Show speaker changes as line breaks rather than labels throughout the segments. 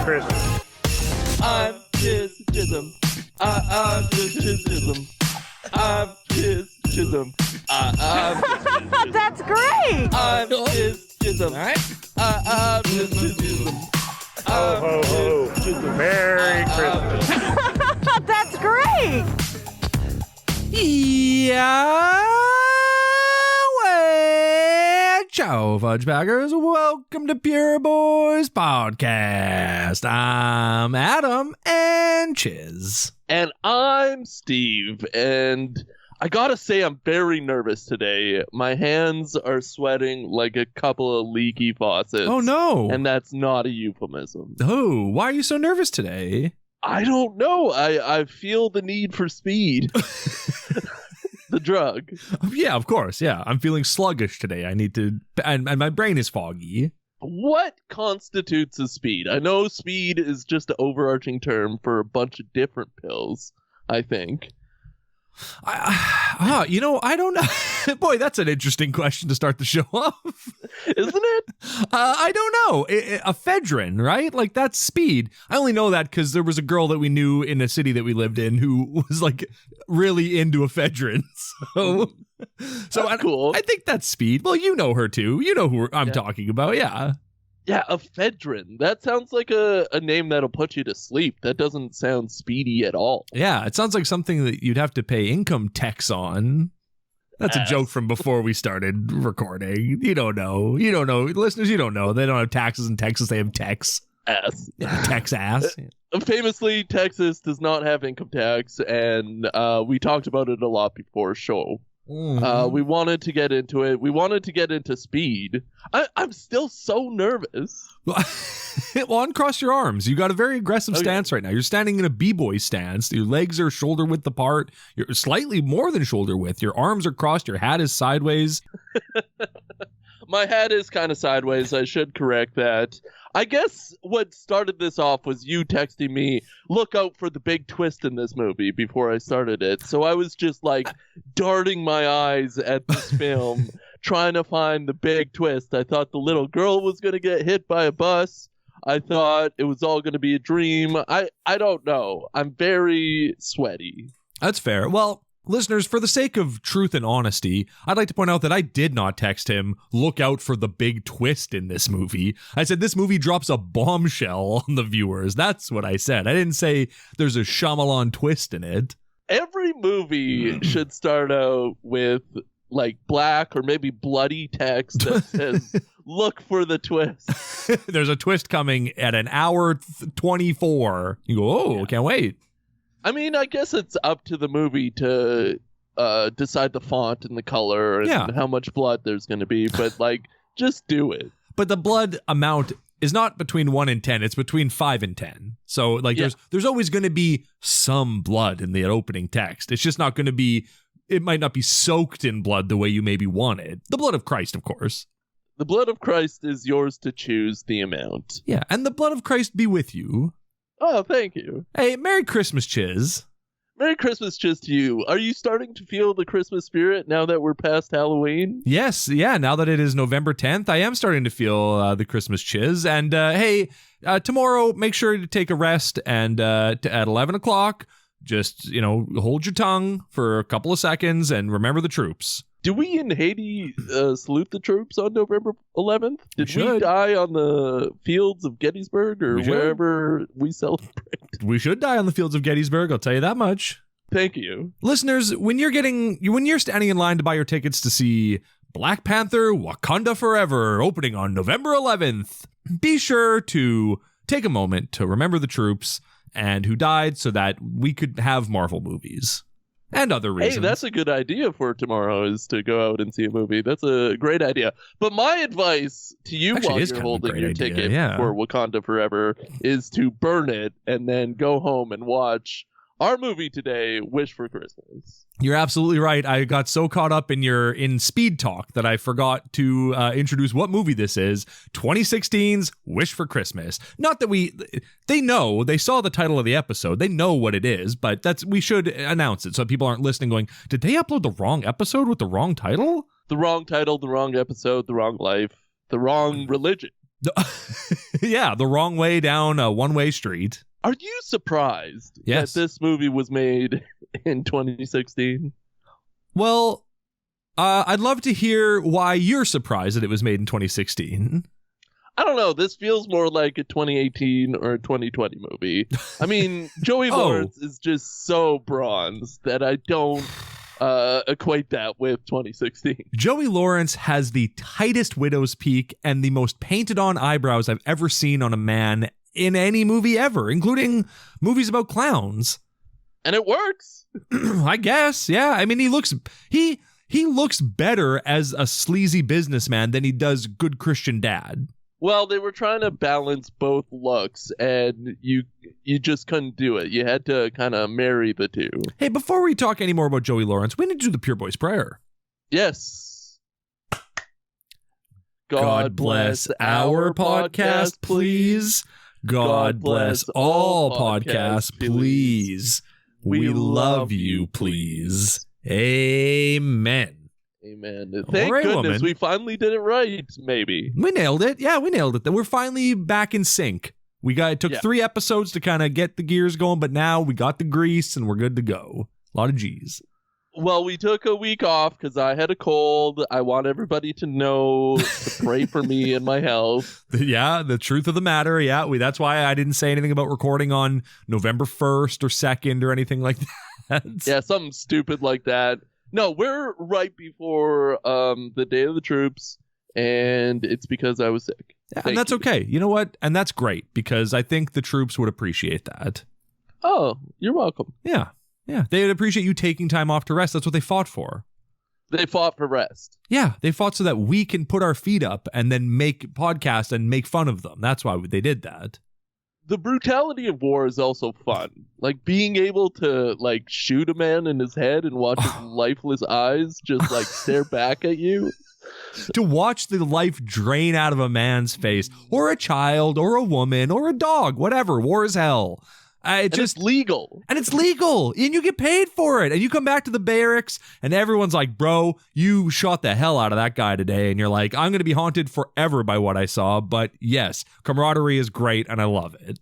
Christmas.
I'm Chism. I'm Chism. I'm Chism. I'm
That's great.
I'm Chism.
All right.
I'm Chism.
Ho, ho, ho. Merry Christmas.
That's great.
Yeah. Ciao, Fudge Packers. Welcome to Pure Boys Podcast. I'm Adam and Chizz.
And I'm Steve. And I gotta say, I'm very nervous today. My hands are sweating like a couple of leaky faucets.
Oh, no.
And that's not a euphemism.
Oh, why are you so nervous today?
I don't know. I feel the need for speed. The drug.
Yeah, of course. Yeah, I'm feeling sluggish today. I need to, and my brain is foggy.
What constitutes a speed? I know speed is just an overarching term for a bunch of different pills, I think.
I don't know. Boy, that's an interesting question to start the show off.
Isn't it?
I don't know. Ephedrine, right? Like, that's speed. I only know that because there was a girl that we knew in a city that we lived in who was, like, really into ephedrine. So
That's cool.
I think that's speed. Well, you know her, too. You know who I'm talking about, yeah.
Yeah, ephedrine. That sounds like a name that'll put you to sleep. That doesn't sound speedy at all.
Yeah, it sounds like something that you'd have to pay income tax on. That's a joke from before we started recording. You don't know. Listeners, you don't know. They don't have taxes in Texas. They have tax.
Ass.
Yeah, tax ass.
Famously, Texas does not have income tax, and we talked about it a lot before show. We wanted to get into it. We wanted to get into speed. I'm still so nervous.
Well, uncross your arms. You got a very aggressive stance right now. You're standing in a b-boy stance. Your legs are shoulder width apart. You're slightly more than shoulder width. Your arms are crossed. Your hat is sideways.
My hat is kind of sideways. I should correct that. I guess what started this off was you texting me, look out for the big twist in this movie before I started it. So I was just like darting my eyes at this film, trying to find the big twist. I thought the little girl was going to get hit by a bus. I thought it was all going to be a dream. I don't know. I'm very sweaty.
That's fair. Well, listeners, for the sake of truth and honesty, I'd like to point out that I did not text him, look out for the big twist in this movie. I said this movie drops a bombshell on the viewers. That's what I said. I didn't say there's a Shyamalan twist in it.
Every movie should start out with like black or maybe bloody text that says, look for the twist.
There's a twist coming at an hour 24. You go, oh, can't wait.
I mean, I guess it's up to the movie to decide the font and the color and how much blood there's going to be, but like, just do it.
But the blood amount is not between 1 and 10, it's between 5 and 10. So like there's always going to be some blood in the opening text. It's just not going to be, it might not be soaked in blood the way you maybe want it. The blood of Christ, of course.
The blood of Christ is yours to choose the amount.
Yeah, and the blood of Christ be with you.
Oh, thank you.
Hey, Merry Christmas, Chizz.
Merry Christmas, Chizz, to you. Are you starting to feel the Christmas spirit now that we're past Halloween?
Yes, yeah. Now that it is November 10th, I am starting to feel the Christmas Chizz. And hey, tomorrow, make sure to take a rest. And at 11 o'clock, just, hold your tongue for a couple of seconds and remember the troops.
Do we in Haiti salute the troops on November 11th? Did we die on the fields of Gettysburg or wherever we celebrate?
We should die on the fields of Gettysburg, I'll tell you that much.
Thank you.
Listeners, when you're standing in line to buy your tickets to see Black Panther Wakanda Forever opening on November 11th, be sure to take a moment to remember the troops and who died so that we could have Marvel movies. And other reasons.
Hey, that's a good idea for tomorrow, is to go out and see a movie. That's a great idea. But my advice to you while you're holding your ticket for Wakanda Forever is to burn it and then go home and watch our movie today, Wish for Christmas.
You're absolutely right. I got so caught up in speed talk that I forgot to introduce what movie this is. 2016's Wish for Christmas. Not that they saw the title of the episode. They know what it is, but we should announce it so people aren't listening going, did they upload the wrong episode with the wrong title?
The wrong title, the wrong episode, the wrong life, the wrong religion.
Yeah, the wrong way down a one-way street.
Are you surprised
Yes.
that this movie was made in 2016?
Well, I'd love to hear why you're surprised that it was made in 2016.
I don't know. This feels more like a 2018 or a 2020 movie. I mean, Joey Lawrence is just so bronze that I don't equate that with 2016.
Joey Lawrence has the tightest widow's peak and the most painted on eyebrows I've ever seen on a man in any movie ever, including movies about clowns.
And it works.
I guess. Yeah. I mean, he looks better as a sleazy businessman than he does good Christian dad.
Well, they were trying to balance both looks, and you just couldn't do it. You had to kind of marry the two.
Hey, before we talk any more about Joey Lawrence, we need to do the Pure Boy's prayer.
Yes. God bless our podcast, please.
God bless all podcasts, please. We love you, please. Amen.
Amen. Thank
right,
goodness
woman.
we finally did it right, maybe.
We nailed it. Yeah, we nailed it. We're finally back in sync. It took 3 episodes to kind of get the gears going, but now we got the grease and we're good to go. A lot of G's.
Well, we took a week off because I had a cold. I want everybody to know to pray for me and my health.
Yeah, the truth of the matter. Yeah, that's why I didn't say anything about recording on November 1st or 2nd or anything like that.
Yeah, something stupid like that. No, we're right before the Day of the Troops, and it's because I was sick.
Yeah, and that's okay. You know what? And that's great, because I think the troops would appreciate that.
Oh, you're welcome.
Yeah. Yeah. They would appreciate you taking time off to rest. That's what they fought for.
They fought for rest.
Yeah. They fought so that we can put our feet up and then make podcasts and make fun of them. That's why they did that.
The brutality of war is also fun. Like being able to like shoot a man in his head and watch his lifeless eyes just like stare back at you.
To watch the life drain out of a man's face, or a child, or a woman, or a dog, whatever. War is hell.
It's legal.
And it's legal. And you get paid for it. And you come back to the barracks and everyone's like, bro, you shot the hell out of that guy today. And you're like, I'm going to be haunted forever by what I saw. But yes, camaraderie is great and I love it.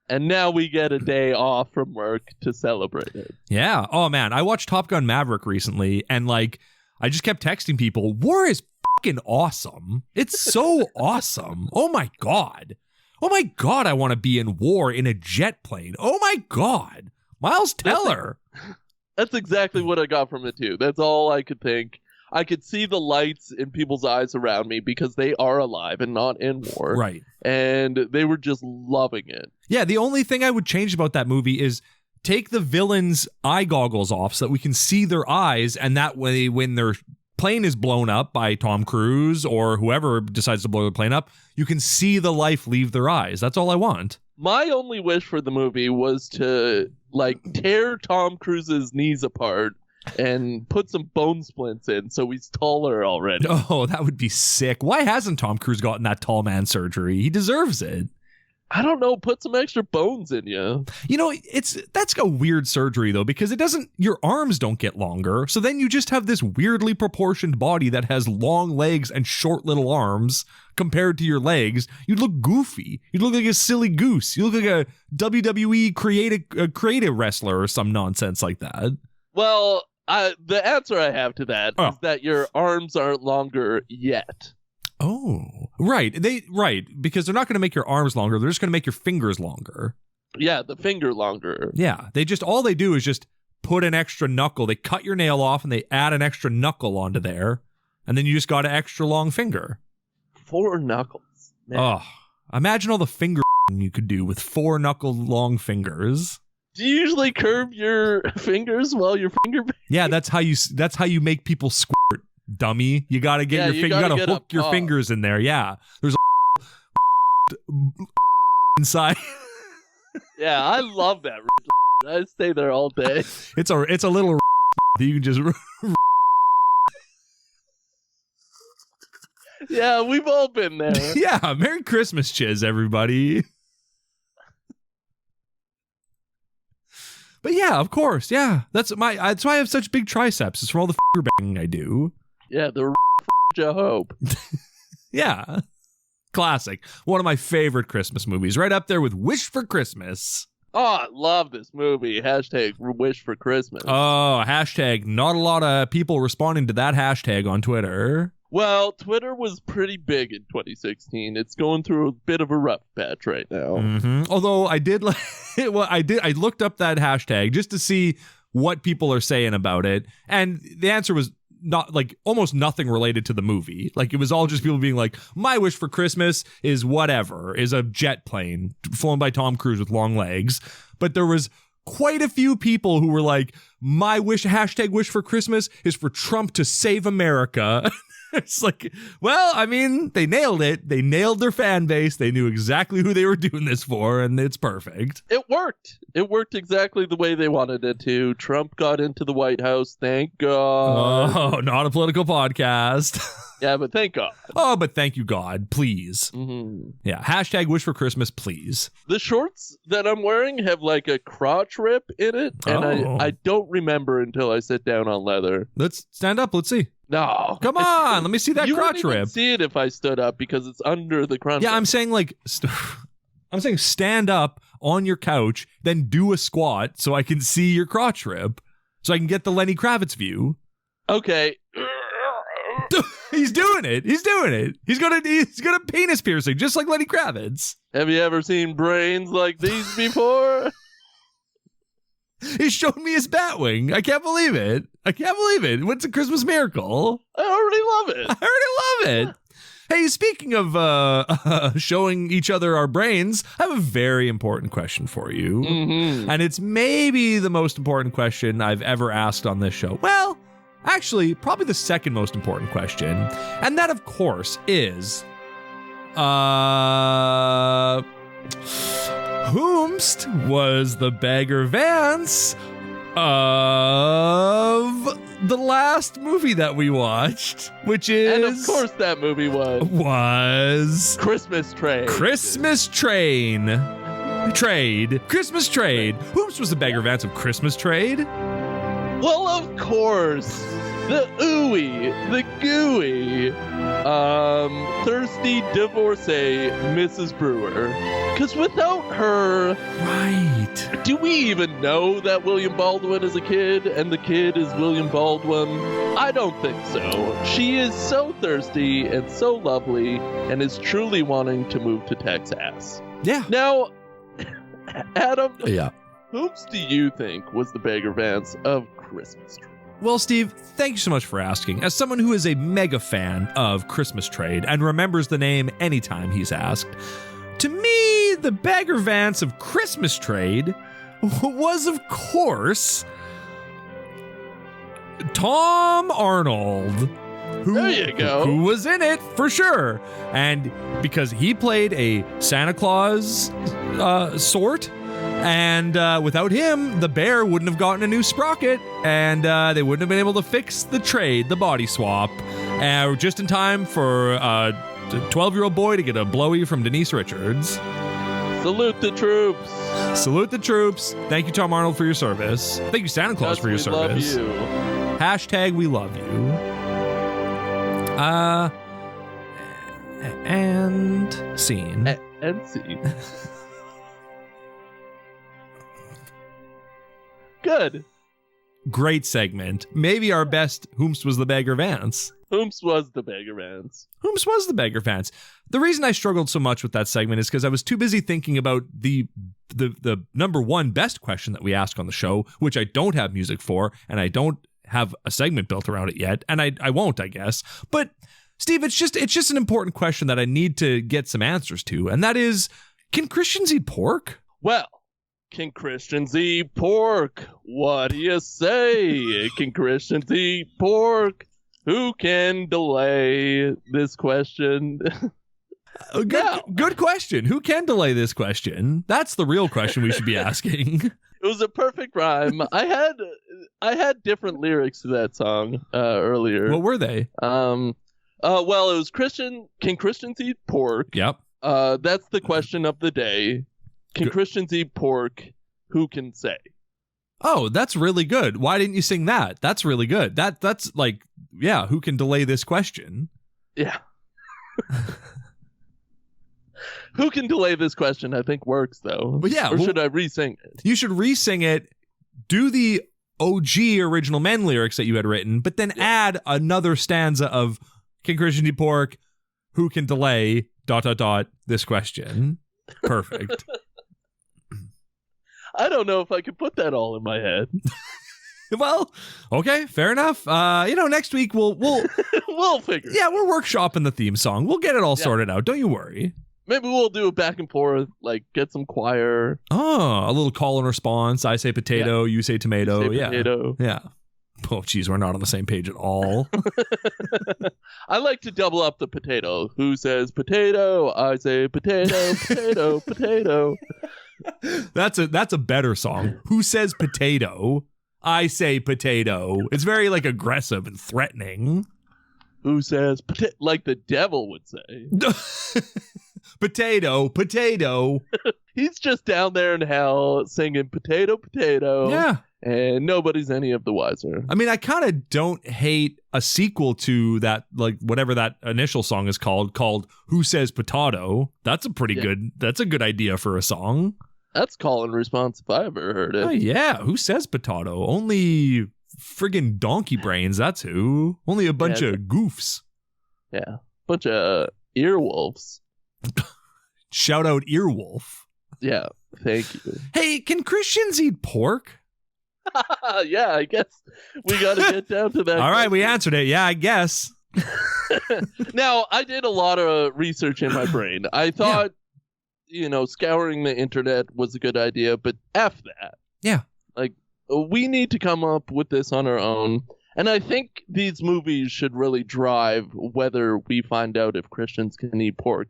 And now we get a day off from work to celebrate it.
Yeah. Oh, man. I watched Top Gun Maverick recently and like, I just kept texting people, war is fucking awesome. It's so awesome. Oh, my God. Oh my God, I want to be in war in a jet plane. Oh my God. Miles Teller.
That's exactly what I got from it too. That's all I could think. I could see the lights in people's eyes around me because they are alive and not in war.
Right.
And they were just loving it.
Yeah, the only thing I would change about that movie is take the villains' eye goggles off so that we can see their eyes, and that way when their plane is blown up by Tom Cruise or whoever decides to blow the plane up, you can see the life leave their eyes. That's all I want.
My only wish for the movie was to like tear Tom Cruise's knees apart and put some bone splints in so he's taller already.
Oh, that would be sick. Why hasn't Tom Cruise gotten that tall man surgery? He deserves it.
I don't know, put some extra bones in you.
You know, that's a weird surgery though, because your arms don't get longer. So then you just have this weirdly proportioned body that has long legs and short little arms compared to your legs. You'd look goofy. You'd look like a silly goose. You look like a WWE creative wrestler or some nonsense like that.
Well, the answer I have to that is that your arms aren't longer yet.
Oh, right. Because they're not going to make your arms longer. They're just going to make your fingers longer.
Yeah, the finger longer.
Yeah, all they do is just put an extra knuckle. They cut your nail off and they add an extra knuckle onto there. And then you just got an extra long finger.
4 knuckles. Man.
Oh, imagine all the finger you could do with 4 knuckle long fingers.
Do you usually curve your fingers while your finger?
Yeah, that's how you make people squirt. Dummy, you gotta get you gotta hook your fingers in there. Yeah, there's a inside.
Yeah, I love that. I stay there all day.
It's a little that you can just.
Yeah, we've all been there.
Yeah, Merry Christmas, Chizz, everybody. But yeah, of course, yeah. That's why I have such big triceps. It's from all the banging I do.
Yeah, the Jehope.
Yeah. Classic. One of my favorite Christmas movies. Right up there with Wish for Christmas.
Oh, I love this movie. Hashtag Wish for Christmas.
Oh, hashtag not a lot of people responding to that hashtag on Twitter.
Well, Twitter was pretty big in 2016. It's going through a bit of a rough patch right now.
Mm-hmm. Although I did I looked up that hashtag just to see what people are saying about it. And the answer was not like almost nothing related to the movie. Like it was all just people being like, my wish for Christmas is whatever, is a jet plane flown by Tom Cruise with long legs. But there was quite a few people who were like, my wish, hashtag wish for Christmas is for Trump to save America. It's like, well, I mean, they nailed it. They nailed their fan base. They knew exactly who they were doing this for, and it's perfect.
It worked. It worked exactly the way they wanted it to. Trump got into the White House. Thank God.
Oh, not a political podcast.
Yeah, but thank God.
Oh, but thank you, God. Please.
Mm-hmm.
Yeah. Hashtag wish for Christmas, please.
The shorts that I'm wearing have like a crotch rip in it, and I don't remember until I sit down on leather.
Let's stand up. Let's see.
No.
Come on. Let me see that
you
crotch
wouldn't even
rip.
see it if I stood up because it's under the crunch.
Yeah, I'm saying like, I'm saying stand up on your couch, then do a squat so I can see your crotch rip, so I can get the Lenny Kravitz view.
Okay.
He's doing it. He's doing it. He's got a penis piercing just like Lenny Kravitz.
Have you ever seen brains like these before?
He showed me his bat wing. I can't believe it. What's a Christmas miracle?
I already love it.
Hey, speaking of showing each other our brains, I have a very important question for you.
Mm-hmm.
And it's maybe the most important question I've ever asked on this show. Well, actually, probably the second most important question. And that, of course, is... Whomst was the Bagger Vance of the last movie that we watched, which is...
And of course that movie was
Christmas Trade.
Christmas Trade.
Whomst was the Bagger Vance of Christmas Trade?
Well, of course. The ooey, the gooey, thirsty divorcee Mrs. Brewer. Because without her...
Right.
Do we even know that William Baldwin is a kid and the kid is William Baldwin? I don't think so. She is so thirsty and so lovely and is truly wanting to move to Texas.
Yeah.
Now, Adam,
Yeah.
whom do you think was the Bagger Vance of Christmas Trade?
Well, Steve, thank you so much for asking. As someone who is a mega fan of Christmas Trade and remembers the name anytime he's asked, to me, the Bagger Vance of Christmas Trade was, of course, Tom Arnold.
There you go.
Who was in it, for sure. And because he played a Santa Claus sort, and without him, the bear wouldn't have gotten a new sprocket, and they wouldn't have been able to fix the trade, the body swap, just in time for a 12-year-old boy to get a blowy from Denise Richards.
Salute the troops.
Salute the troops. Thank you, Tom Arnold, for your service. Thank you, Santa Claus, for your service.
Love you.
Hashtag we love you. And scene.
And scene. Good.
Great segment. Maybe our best Whomst was the Bagger Vance.
Whomst was the Bagger Vance.
Whomst was the Bagger Vance. The reason I struggled so much with that segment is because I was too busy thinking about the number one best question that we ask on the show, which I don't have music for, and I don't have a segment built around it yet, and I won't, I guess. But Steve, it's just an important question that I need to get some answers to, and that is, can Christians eat pork?
Well, can Christians eat pork? What do you say? Can Christians eat pork? Who can delay this question?
Good question. Who can delay this question? That's the real question we should be asking.
It was a perfect rhyme. I had different lyrics to that song earlier.
What were they?
Well, it was can Christians eat pork?
Yep.
That's the question of the day. Can Christians eat pork? Who can say?
Oh, that's really good. Why didn't you sing that? That's really good. That's like, yeah, who can delay this question?
Yeah. Who can delay this question? I think works though.
But yeah,
or should I re-sing it?
You should re-sing it. Do the OG original men lyrics that you had written, but then add another stanza of King Christian D. Pork. Who can delay ... this question? Perfect.
I don't know if I could put that all in my head.
Well, okay, fair enough. Next week we'll
we'll figure.
Yeah, we're workshopping the theme song. We'll get it all sorted out. Don't you worry.
Maybe we'll do a back and forth, like get some choir.
Oh, a little call and response. I say potato, you say tomato.
You say potato.
Yeah. Oh, geez, we're not on the same page at all.
I like to double up the potato. Who says potato? I say potato, potato, potato.
That's a better song. Who says potato? I say potato. It's very like aggressive and threatening.
Who says potato? Like the devil would say.
Potato, potato.
He's just down there in hell singing potato, potato.
Yeah.
And nobody's any of the wiser.
I mean, I kind of don't hate a sequel to that, like whatever that initial song is called Who Says Potato. That's a good idea for a song.
That's call and response if I ever heard it.
Oh, yeah. Who says potato? Only friggin' donkey brains. That's who. Only a bunch of goofs.
Yeah. Bunch of earwolves.
Shout out Earwolf.
Yeah. Thank you.
Hey, can Christians eat pork?
Yeah, I guess we got to get down to that.
All right, we answered it. Yeah, I guess.
Now, I did a lot of research in my brain. I thought, scouring the internet was a good idea, but F that.
Yeah.
Like, we need to come up with this on our own. And I think these movies should really drive whether we find out if Christians can eat pork.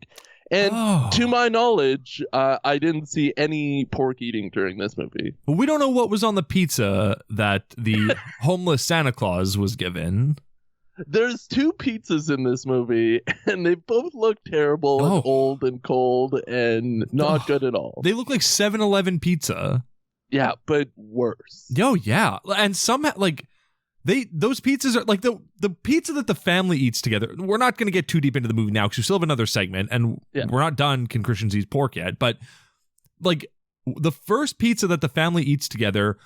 And to my knowledge, I didn't see any pork eating during this movie.
We don't know what was on the pizza that the homeless Santa Claus was given.
There's 2 pizzas in this movie, and they both look terrible and old and cold and not good at all.
They look like 7-Eleven pizza.
Yeah, but worse.
Oh, yeah. And some, those pizzas are like the pizza that the family eats together. We're not going to get too deep into the movie now because we still have another segment and we're not done Can Christians Eat Pork yet. But like the first pizza that the family eats together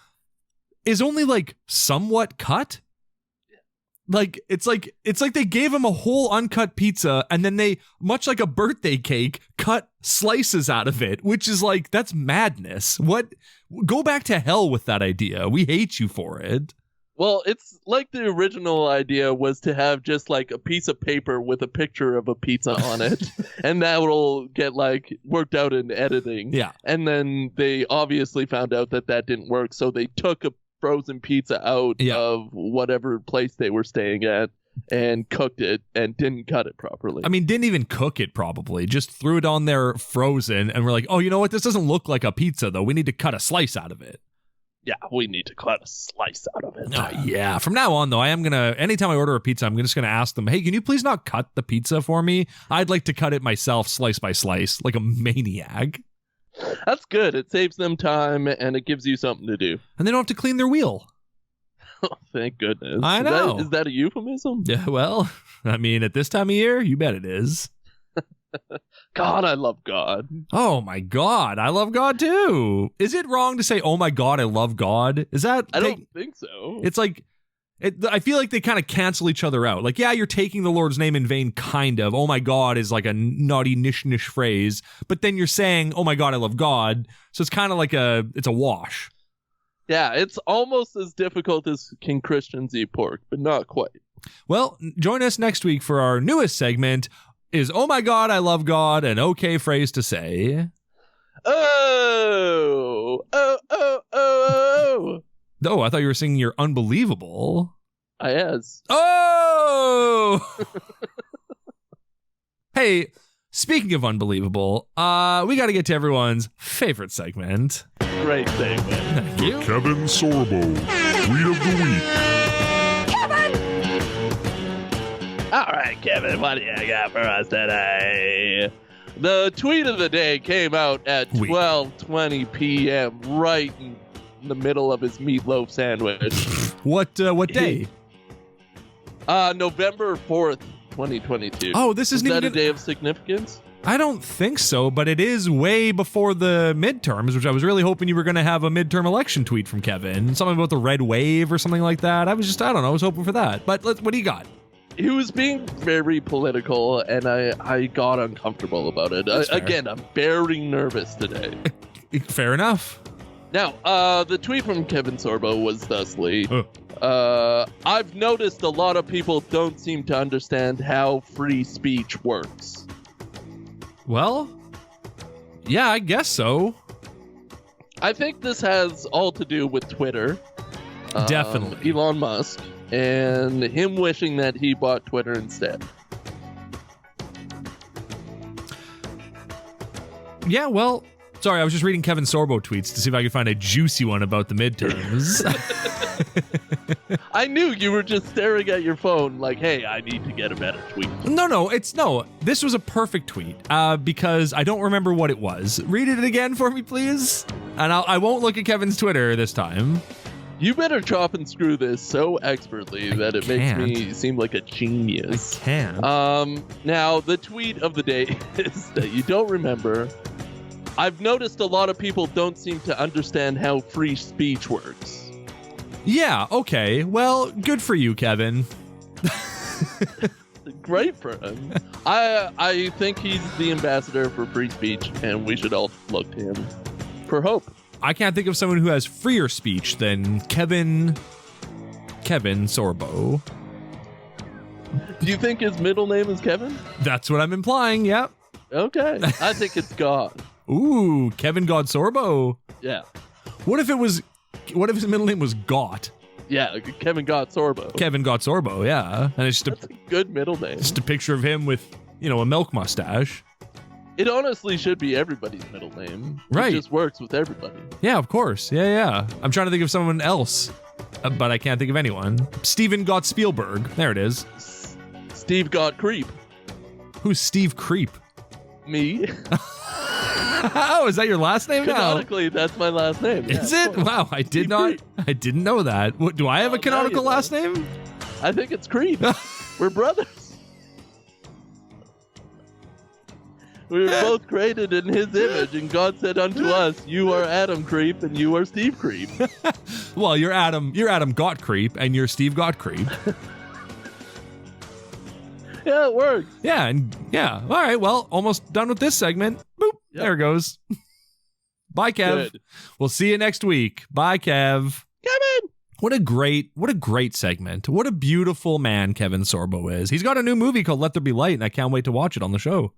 is only like somewhat cut. Like it's like they gave him a whole uncut pizza and then they, much like a birthday cake, cut slices out of it, which is like, that's madness. What? Go back to hell with that idea. We hate you for it.
Well, it's like the original idea was to have just like a piece of paper with a picture of a pizza on it, and that will get like worked out in editing.
Yeah.
And then they obviously found out that didn't work, so they took a frozen pizza out of whatever place they were staying at and cooked it and didn't cut it properly.
I mean, didn't even cook it probably. Just threw it on there frozen, and we're like, oh, you know what? This doesn't look like a pizza, though. We need to cut a slice out of it.
Yeah, we need to cut a slice out of it.
Yeah. From now on, though, I am going to, anytime I order a pizza, I'm just going to ask them, hey, can you please not cut the pizza for me? I'd like to cut it myself, slice by slice, like a maniac.
That's good. It saves them time, and it gives you something to do.
And they don't have to clean their wheel.
Oh, thank goodness.
I know.
Is that a euphemism?
Yeah, well, I mean, at this time of year, you bet it is.
God, I love God.
Oh my God, I love God too. Is it wrong to say, oh my God, I love God? Is that?
I don't think so.
It's like, I feel like they kind of cancel each other out. Like, yeah, you're taking the Lord's name in vain, kind of. Oh my God is like a naughty nish phrase. But then you're saying, oh my God, I love God. So it's kind of like it's a wash.
Yeah, it's almost as difficult as Can Christians Eat Pork, but not quite.
Well, join us next week for our newest segment, Is oh my God, I love God an okay phrase to say?
Oh, oh, oh, oh, oh.
Oh, I thought you were singing your Unbelievable.
I is.
Oh! Hey, speaking of Unbelievable, we got to get to everyone's favorite segment.
Great segment.
Thank you.
Kevin Sorbo, Tweet of the Week.
All right, Kevin, what do you got for us today? The tweet of the day came out at 12:20 p.m., right in the middle of his meatloaf sandwich.
What day?
November 4th, 2022.
Oh, this isn't
even
even
a day of significance?
I don't think so, but it is way before the midterms, which I was really hoping you were going to have a midterm election tweet from Kevin. Something about the red wave or something like that. I don't know, I was hoping for that. But what do you got?
He was being very political, and I got uncomfortable about it. Again, I'm very nervous today.
Fair enough.
Now, the tweet from Kevin Sorbo was thusly, I've noticed a lot of people don't seem to understand how free speech works.
Well, yeah, I guess so.
I think this has all to do with Twitter.
Definitely.
Elon Musk, and him wishing that he bought Twitter instead.
Yeah, well, sorry, I was just reading Kevin Sorbo tweets to see if I could find a juicy one about the midterms.
I knew you were just staring at your phone like, hey, I need to get a better tweet.
No, this was a perfect tweet because I don't remember what it was. Read it again for me, please. And I won't look at Kevin's Twitter this time.
You better chop and screw this so expertly that it makes me seem like a genius.
I can't.
Now, the tweet of the day is that you don't remember. I've noticed a lot of people don't seem to understand how free speech works.
Yeah, okay. Well, good for you, Kevin.
Great for him. I think he's the ambassador for free speech, and we should all look to him for hope.
I can't think of someone who has freer speech than Kevin Sorbo.
Do you think his middle name is Kevin?
That's what I'm implying, yep.
Okay. I think it's God.
Ooh, Kevin God Sorbo.
Yeah.
What if his middle name was Gott?
Yeah, Kevin God Sorbo.
Kevin God Sorbo, yeah. And it's
That's a good middle name.
just a picture of him with, a milk mustache.
It honestly should be everybody's middle name.
Right.
It just works with everybody.
Yeah, of course. Yeah. I'm trying to think of someone else, but I can't think of anyone. Steven Gott Spielberg. There it is.
Steve got creep.
Who's Steve Creep?
Me.
Oh, is that your last name now?
Canonically, that's my last name.
Is
yeah,
it? Wow, I didn't know that. What, do I have a
now
canonical
you know.
last name?
I think it's Creep. We're brothers. We were both created in his image, and God said unto us, you are Adam Creep, and you are Steve Creep.
Well, you're Adam Gott Creep, and you're Steve Gott Creep.
Yeah, it works.
Yeah. All right, well, almost done with this segment. Boop.
Yep.
There it goes. Bye, Kev.
Good.
We'll see you next week. Bye, Kev.
Kevin!
What a great segment. What a beautiful man Kevin Sorbo is. He's got a new movie called Let There Be Light, and I can't wait to watch it on the show.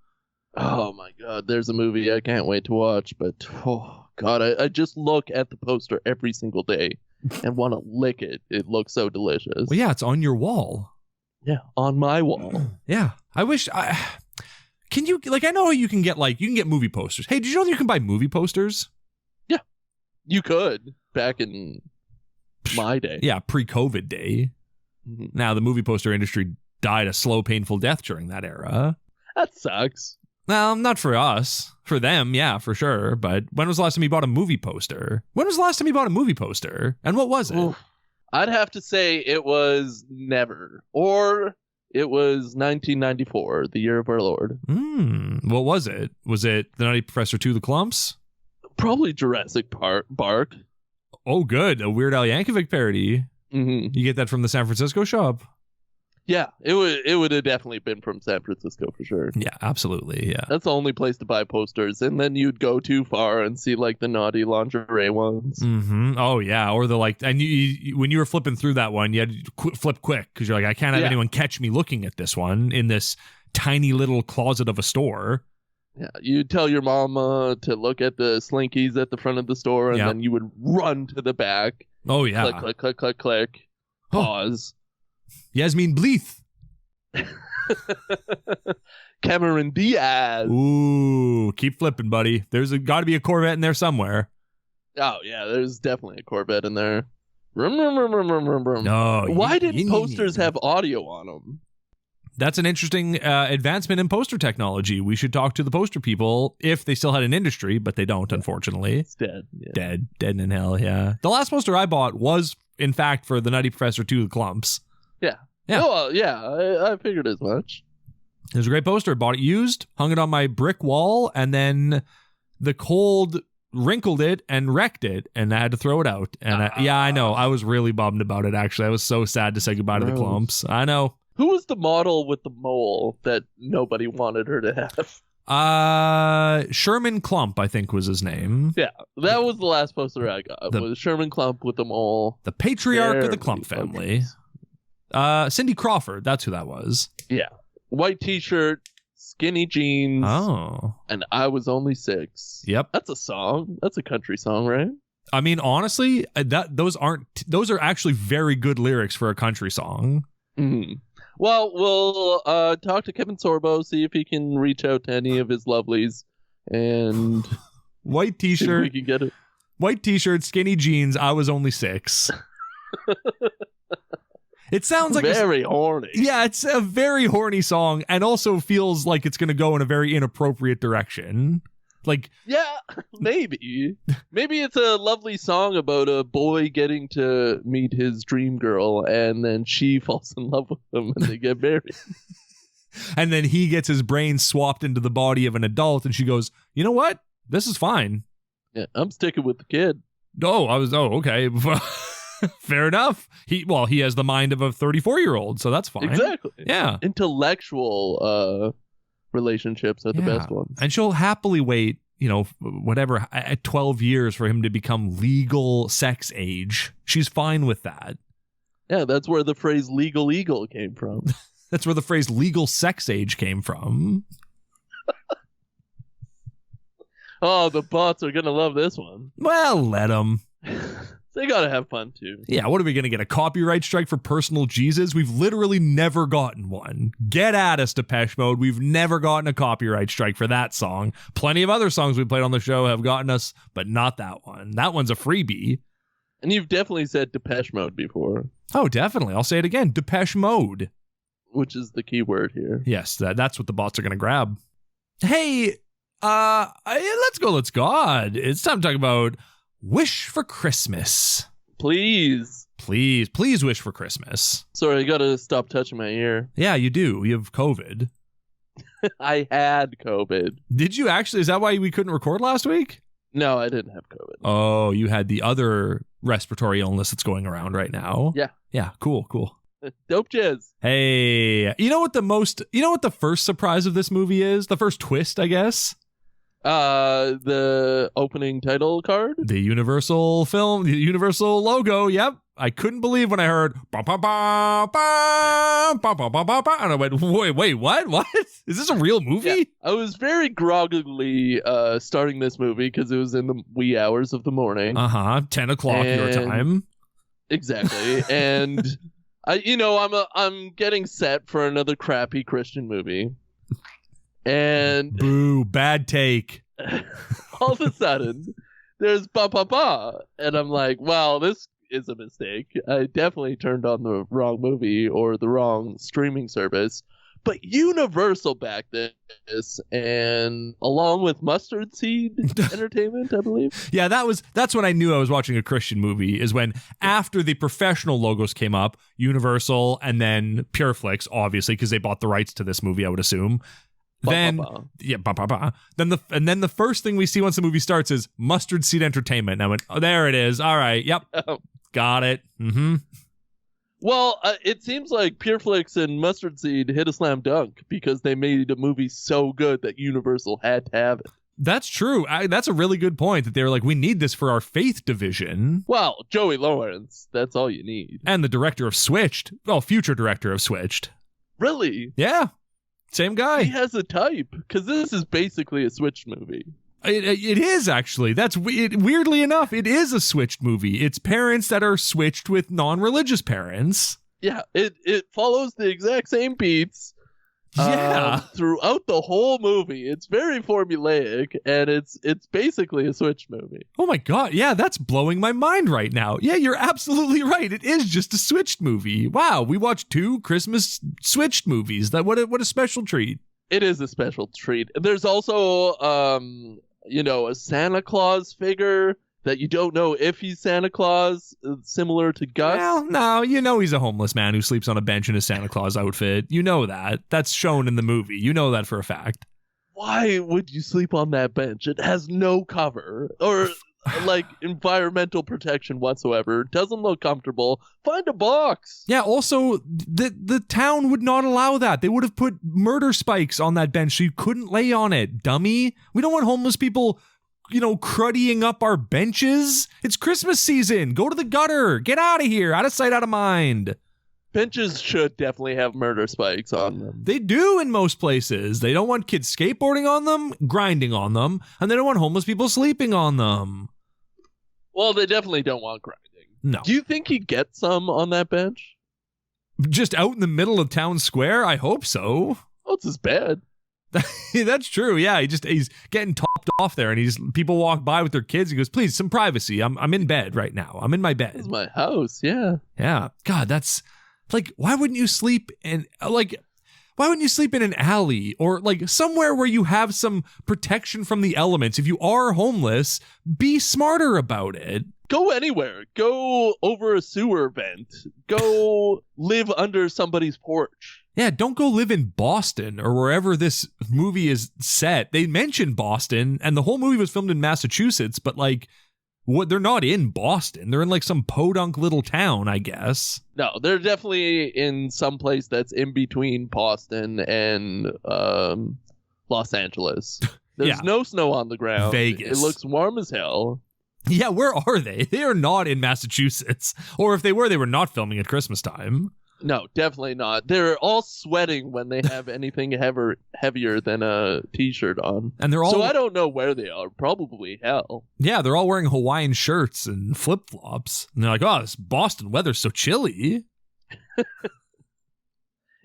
Oh my God, there's a movie I can't wait to watch, but oh God, I just look at the poster every single day and want to lick it. It looks so delicious.
Well, yeah, it's on your wall.
Yeah, on my wall.
Yeah. I know you can get movie posters. Hey, did you know that you can buy movie posters?
Yeah, you could back in my day.
Yeah, pre-COVID day.
Mm-hmm.
Now the movie poster industry died a slow, painful death during that era.
That sucks.
Well, not for us. For them, yeah, for sure. But when was the last time you bought a movie poster? And what was it?
Oof. I'd have to say it was never. Or it was 1994, the year of our Lord.
What was it? Was it The Nutty Professor 2: The Clumps?
Probably Jurassic Bark.
Oh, good. A Weird Al Yankovic parody.
Mm-hmm.
You get that from the San Francisco shop?
Yeah, it would have definitely been from San Francisco for sure.
Yeah, absolutely. Yeah.
That's the only place to buy posters, and then you'd go too far and see like the naughty lingerie ones.
Mm-hmm. Oh yeah, or the and you when you were flipping through that one, you had to flip quick because you're like, I can't have anyone catch me looking at this one in this tiny little closet of a store.
Yeah, you'd tell your mama to look at the slinkies at the front of the store, and then you would run to the back.
Oh yeah.
Click, click, click, click, click. Pause.
Yasmin Bleeth.
Cameron Diaz.
Ooh, keep flipping, buddy. There's got to be a Corvette in there somewhere.
Oh, yeah, there's definitely a Corvette in there. No. Why did posters have audio on them?
That's an interesting advancement in poster technology. We should talk to the poster people if they still had an industry, but they don't, unfortunately.
It's dead. Yeah.
Dead in hell, yeah. The last poster I bought was, in fact, for The Nutty Professor 2: The Clumps.
Yeah.
Yeah.
Oh, yeah, I figured as much.
It was a great poster. Bought it used, hung it on my brick wall, and then the cold wrinkled it and wrecked it, and I had to throw it out. And I know. I was really bummed about it, actually. I was so sad to say goodbye to the clumps. I know.
Who was the model with the mole that nobody wanted her to have?
Sherman Klump, I think was his name.
Yeah, that was the last poster I got. Was Sherman Klump with the mole.
The patriarch of the Klump family. Cindy Crawford, that's who that was.
Yeah. White t-shirt, skinny jeans.
Oh.
And I was only 6.
Yep.
That's a song. That's a country song, right?
I mean, honestly, those are actually very good lyrics for a country song.
Mm-hmm. Well, we'll talk to Kevin Sorbo, see if he can reach out to any of his lovelies, and
white t-shirt,
we can get it.
White t-shirt, skinny jeans. I was only 6. It sounds like
very horny.
Yeah, it's a very horny song, and also feels like it's going to go in a very inappropriate direction. Like,
yeah, maybe it's a lovely song about a boy getting to meet his dream girl, and then she falls in love with him, and they get married.
And then he gets his brain swapped into the body of an adult, and she goes, "You know what? This is fine.
Yeah, I'm sticking with the kid."
Okay. Fair enough. He has the mind of a 34-year-old, so that's fine.
Exactly.
Yeah.
Intellectual relationships are the best ones.
And she'll happily wait, whatever, 12 years for him to become legal sex age. She's fine with that.
Yeah, that's where the phrase legal eagle came from.
That's where the phrase legal sex age came from.
Oh, the bots are going to love this one.
Well, let them.
They gotta have fun too.
Yeah, what are we gonna get? A copyright strike for Personal Jesus? We've literally never gotten one. Get at us, Depeche Mode. We've never gotten a copyright strike for that song. Plenty of other songs we played on the show have gotten us, but not that one. That one's a freebie.
And you've definitely said Depeche Mode before.
Oh, definitely. I'll say it again. Depeche Mode.
Which is the key word here.
Yes, that's what the bots are gonna grab. Hey, let's go. Let's God. It's time to talk about Wish for Christmas.
Please
wish for Christmas.
Sorry, I gotta stop touching my ear.
Yeah, you do. You have COVID.
I had COVID.
Did you actually? Is that why we couldn't record last week?
No, I didn't have COVID.
Oh, you had the other respiratory illness that's going around right now.
Yeah.
Yeah, cool.
Dope Chizz.
Hey, you know what the first surprise of this movie is? The first twist, I guess?
The opening title card?
The Universal logo, yep. I couldn't believe when I heard ba ba ba ba ba ba ba ba ba, and I went, wait, what? What? Is this a real movie?
Yeah, I was very groggily starting this movie because it was in the wee hours of the morning.
10 o'clock your time.
Exactly. And I'm getting set for another crappy Christian movie. And
boo, bad take.
All of a sudden, there's ba ba ba, and I'm like, "Wow, this is a mistake. I definitely turned on the wrong movie or the wrong streaming service." But Universal backed this, and along with Mustard Seed Entertainment, I believe.
Yeah, that's when I knew I was watching a Christian movie. Is when after the professional logos came up, Universal, and then Pureflix, obviously, because they bought the rights to this movie, I would assume. Then the first thing we see once the movie starts is Mustard Seed Entertainment. And I went, oh, there it is. All right, yep, got it. Mm-hmm.
Well, it seems like Pureflix and Mustard Seed hit a slam dunk because they made a movie so good that Universal had to have it.
That's true. That's a really good point. That they were like, we need this for our faith division.
Well, Joey Lawrence, that's all you need.
And the director of Switched. Well, future director of Switched.
Really?
Yeah. Same guy.
He has a type, because this is basically a Switched movie.
It is, actually. Weirdly enough, it is a Switched movie. It's parents that are switched with non-religious parents.
Yeah, it follows the exact same beats.
Yeah.
Throughout the whole movie. It's very formulaic, and it's basically a Switched movie.
Oh my god, yeah, that's blowing my mind right now. Yeah, you're absolutely right. It is just a Switched movie. Wow, we watched 2 Christmas Switched movies. What a special treat.
It is a special treat. There's also a Santa Claus figure that you don't know if he's Santa Claus, similar to Gus.
Well, no, you know he's a homeless man who sleeps on a bench in his Santa Claus outfit. You know that. That's shown in the movie. You know that for a fact.
Why would you sleep on that bench? It has no cover or like environmental protection whatsoever. It doesn't look comfortable. Find a box.
Yeah, also, the town would not allow that. They would have put murder spikes on that bench so you couldn't lay on it, dummy. We don't want homeless people, cruddying up our benches. It's Christmas season. Go to the gutter. Get out of here. Out of sight, out of mind.
Benches should definitely have murder spikes on them.
They do in most places. They don't want kids skateboarding on them, grinding on them, and they don't want homeless people sleeping on them.
Well, they definitely don't want grinding.
No.
Do you think he'd get some on that bench?
Just out in the middle of town square? I hope so.
Oh, it's his bed.
That's true. Yeah, he's getting topped off there, and people walk by with their kids. He goes, "Please, some privacy. I'm in bed right now. I'm in my bed.
This is my house." Yeah.
Yeah. God, that's like, why wouldn't you sleep in an alley or like somewhere where you have some protection from the elements? If you are homeless, be smarter about it.
Go anywhere. Go over a sewer vent. Go live under somebody's porch.
Yeah, don't go live in Boston or wherever this movie is set. They mentioned Boston, and the whole movie was filmed in Massachusetts, but like, they're not in Boston. They're in like some podunk little town, I guess.
No, they're definitely in some place that's in between Boston and Los Angeles. There's no snow on the ground.
Vegas.
It looks warm as hell.
Yeah, where are they? They are not in Massachusetts. Or if they were not filming at Christmas time.
No, definitely not. They're all sweating when they have anything heavier than a t-shirt on.
And they're all...
So I don't know where they are. Probably hell.
Yeah, they're all wearing Hawaiian shirts and flip-flops. And they're like, oh, this Boston weather's so chilly.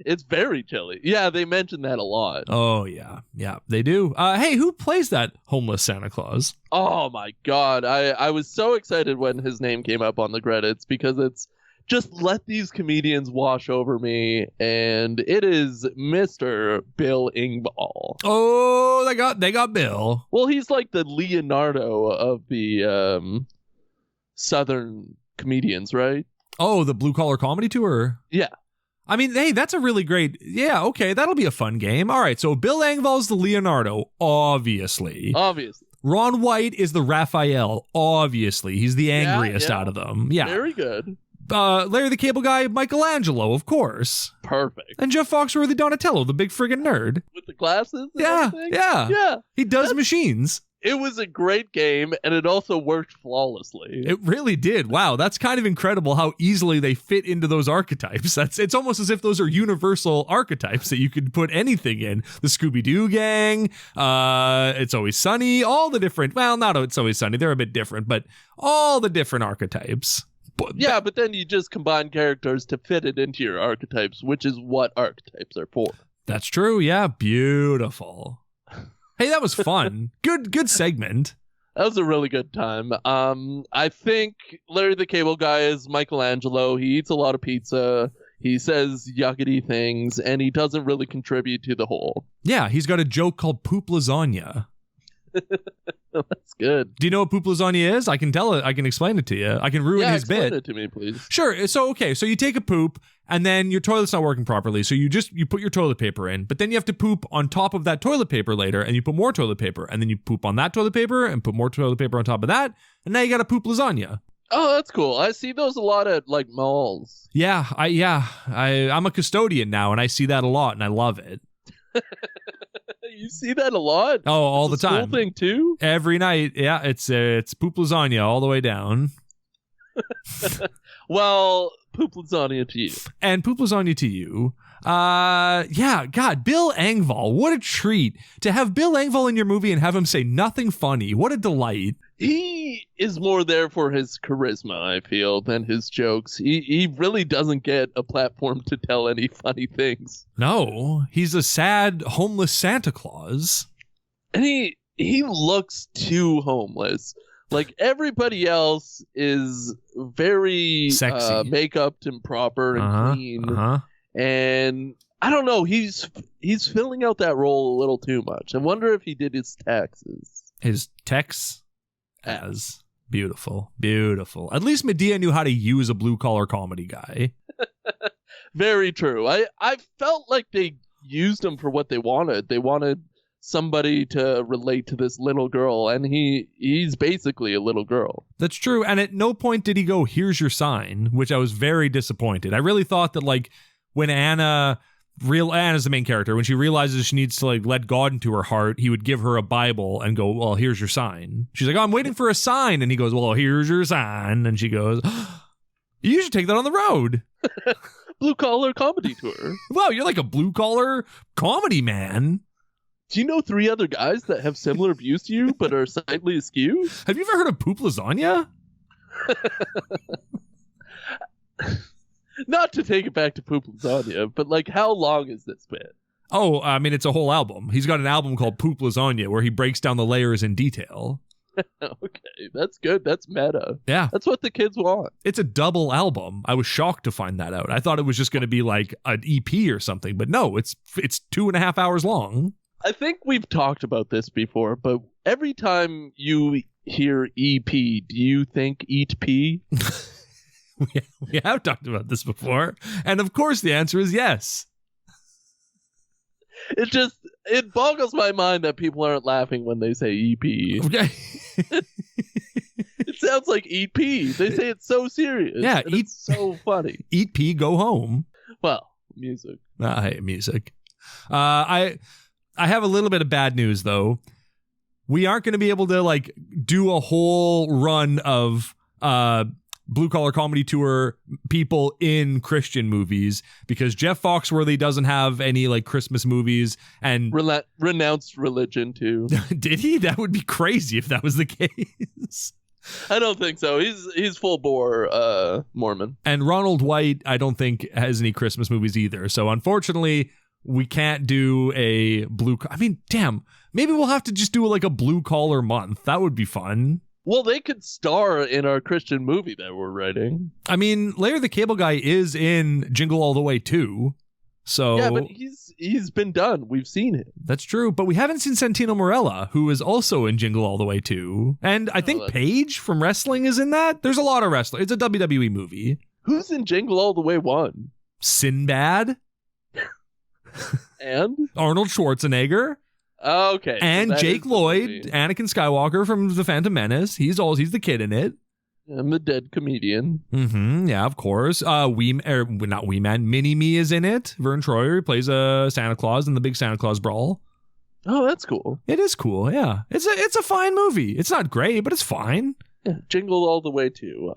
It's very chilly. Yeah, they mention that a lot.
Oh, yeah. Yeah, they do. Hey, who plays that homeless Santa Claus?
Oh, my God. I was so excited when his name came up on the credits because it's just let these comedians wash over me, and it is Mr. Bill Engvall.
Oh, they got Bill.
Well, he's like the Leonardo of the Southern comedians, right?
Oh, the Blue Collar Comedy Tour?
Yeah.
I mean, hey, that's a really great... Yeah, okay, that'll be a fun game. All right, so Bill Engvall's the Leonardo, obviously. Ron White is the Raphael, obviously. He's the angriest out of them. Yeah.
Very good.
Larry the Cable Guy, Michelangelo, of course.
Perfect.
And Jeff Foxworthy, Donatello, the big friggin' nerd.
With the glasses and everything?
Yeah. He does machines.
It was a great game, and it also worked flawlessly.
It really did. Wow, that's kind of incredible how easily they fit into those archetypes. It's almost as if those are universal archetypes that you could put anything in. The Scooby-Doo gang, It's Always Sunny, all the different... Well, not It's Always Sunny, they're a bit different, but all the different archetypes.
Yeah, but then you just combine characters to fit it into your archetypes, which is what archetypes are for.
That's true. Yeah, beautiful. Hey, that was fun. Good segment.
That was a really good time. I think Larry the Cable Guy is Michelangelo. He eats a lot of pizza. He says yuckety things, and he doesn't really contribute to the whole.
Yeah, he's got a joke called poop lasagna.
That's good.
Do you know what poop lasagna is? I can tell it. I can explain it to you. I can ruin his bit.
Explain it to me, please.
Sure. So you take a poop and then your toilet's not working properly. So you put your toilet paper in, but then you have to poop on top of that toilet paper later, and you put more toilet paper, and then you poop on that toilet paper and put more toilet paper on top of that, and now you got a poop lasagna.
Oh, that's cool. I see those a lot at like malls.
Yeah, I'm a custodian now, and I see that a lot, and I love it.
You see that a lot?
Oh, all the
school
time.
Thing too?
Every night. Yeah, it's poop lasagna all the way down.
Well, poop lasagna to you.
And poop lasagna to you. Yeah, God, Bill Engvall. What a treat to have Bill Engvall in your movie and have him say nothing funny. What a delight.
He is more there for his charisma, I feel, than his jokes. He really doesn't get a platform to tell any funny things.
No, he's a sad, homeless Santa Claus.
And he looks too homeless. Like, everybody else is very
sexy,
make-upped and proper and clean. And I don't know, he's filling out that role a little too much. I wonder if he did his taxes.
His texts? As Beautiful. Beautiful. At least Medea knew how to use a blue-collar comedy guy.
Very true. I felt like they used him for what they wanted. They wanted somebody to relate to this little girl, and he's basically a little girl.
That's true. And at no point did he go, here's your sign, which I was very disappointed. I really thought that, like, when Anna's the main character, when she realizes she needs to, like, let God into her heart, he would give her a Bible and go, well, here's your sign. She's like, oh, I'm waiting for a sign. And he goes, well, here's your sign. And she goes, you should take that on the road.
Blue collar comedy tour.
Wow, you're like a blue collar comedy man.
Do you know 3 other guys that have similar views to you but are slightly askew?
Have you ever heard of poop lasagna?
Not to take it back to poop lasagna, but like, how long is this bit?
Oh, I mean, it's a whole album. He's got an album called Poop Lasagna where he breaks down the layers in detail.
Okay, that's good. That's meta.
Yeah.
That's what the kids want.
It's a double album. I was shocked to find that out. I thought it was just going to be like an EP or something, but no, it's 2.5 hours long.
I think we've talked about this before, but every time you hear EP, do you think eat pee?
We have talked about this before, and of course the answer is yes.
It boggles my mind that people aren't laughing when they say EP.
Okay.
It sounds like eat pee. They say it's so serious.
Yeah,
it's so funny.
Eat pee, go home.
Well, music.
I hate music. I have a little bit of bad news though. We aren't going to be able to like do a whole run of blue collar comedy tour people in Christian movies because Jeff Foxworthy doesn't have any like Christmas movies and
renounced religion too.
Did he? That would be crazy if that was the case.
I don't think so. He's full bore Mormon.
And Ronald White, I don't think has any Christmas movies either. So unfortunately, we can't do a I mean, damn. Maybe we'll have to just do like a blue collar month. That would be fun.
Well, they could star in our Christian movie that we're writing.
I mean, Larry the Cable Guy is in Jingle All the Way too. So
yeah, but he's been done. We've seen him.
That's true, but we haven't seen Santino Marella, who is also in Jingle All the Way too. And I think Paige from wrestling is in that. There's a lot of wrestling. It's a WWE movie.
Who's in Jingle All the Way 1?
Sinbad.
And?
Arnold Schwarzenegger.
Okay.
And Jake Lloyd, Anakin Skywalker from The Phantom Menace. He's the kid in it.
I'm the dead comedian.
Mm-hmm. Yeah, of course. Not Wee Man. Mini-Me is in it. Vern Troyer plays a Santa Claus in the big Santa Claus brawl.
Oh, that's cool.
It is cool. Yeah, it's a fine movie. It's not great, but it's fine.
Yeah, Jingle All the Way too.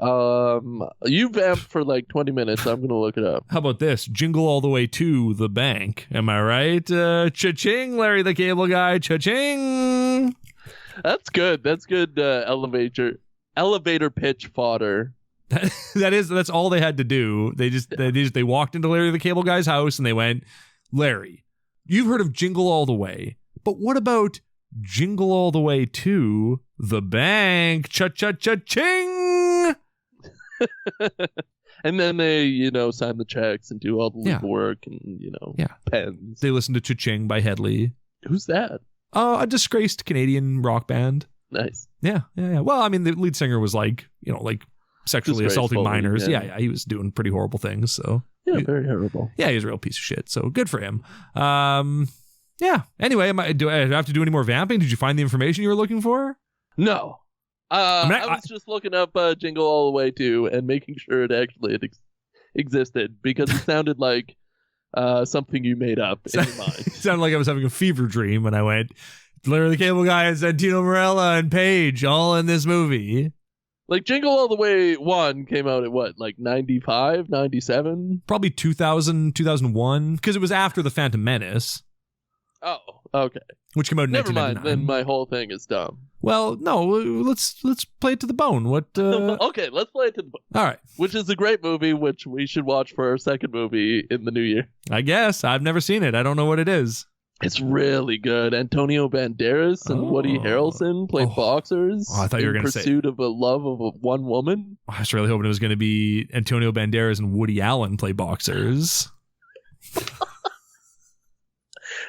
You vamped for like 20 minutes. I'm gonna look it up.
How about this? Jingle All the Way to the bank. Am I right? Cha-ching, Larry the Cable Guy. Cha-ching.
That's good. That's good. Elevator pitch fodder.
That's all they had to do. They walked into Larry the Cable Guy's house and they went, Larry, you've heard of Jingle All the Way, but what about Jingle All the Way to the bank? Cha-cha-cha-ching!
And then they, sign the checks and do all the legal work and, pens.
They listen to Cha-ching by Headley.
Who's that?
A disgraced Canadian rock band.
Nice.
Yeah. Well, I mean, the lead singer was like sexually assaulting minors. Yeah, he was doing pretty horrible things. So
very horrible.
Yeah, he's a real piece of shit. So good for him. Yeah. Anyway, do I have to do any more vamping? Did you find the information you were looking for?
No. I was just looking up Jingle All the Way too and making sure it actually existed because it sounded like something you made up in your mind.
It sounded like I was having a fever dream when I went, Larry the Cable Guy and Santino Marella and Paige all in this movie.
Like Jingle All the Way 1 came out at what, like 95, 97?
Probably 2000, 2001, because it was after The Phantom Menace.
Oh, okay.
Which came out in 1999.
Never mind, then my whole thing is dumb.
Well, no, let's play it to the bone. What?
Okay, let's play it to the bone.
All right.
Which is a great movie, which we should watch for our second movie in the new year.
I guess. I've never seen it. I don't know what it is.
It's really good. Antonio Banderas and Woody Harrelson play boxers.
Oh, I thought you were going to say
in pursuit of a love of one woman.
I was really hoping it was going to be Antonio Banderas and Woody Allen play boxers.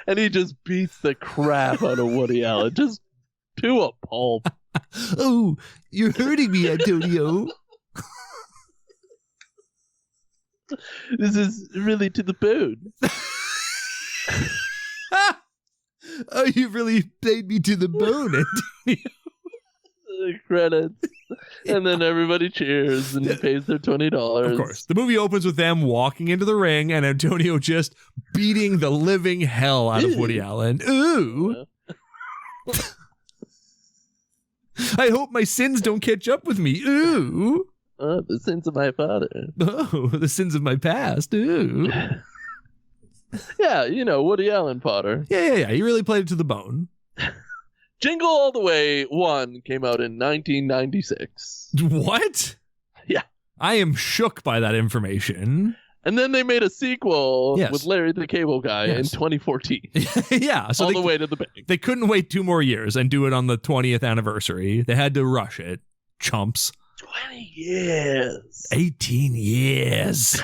And he just beats the crap out of Woody Allen, just to a pulp.
Oh, you're hurting me, Antonio.
This is really to the bone.
Oh, you really played me to the bone, Antonio.
Credits. And then everybody cheers and pays their $20.
Of course. The movie opens with them walking into the ring and Antonio just beating the living hell out of Woody Allen. Ooh. I hope my sins don't catch up with me. Ooh.
The sins of my father.
Oh, the sins of my past. Ooh.
Yeah, Woody Allen Potter.
Yeah. He really played it to the bone.
Jingle All the Way 1 came out in 1996.
What?
Yeah.
I am shook by that information.
And then they made a sequel with Larry the Cable Guy in 2014.
Yeah. So
all the way to the bank.
They couldn't wait 2 more years and do it on the 20th anniversary. They had to rush it. Chumps.
20 years.
18 years.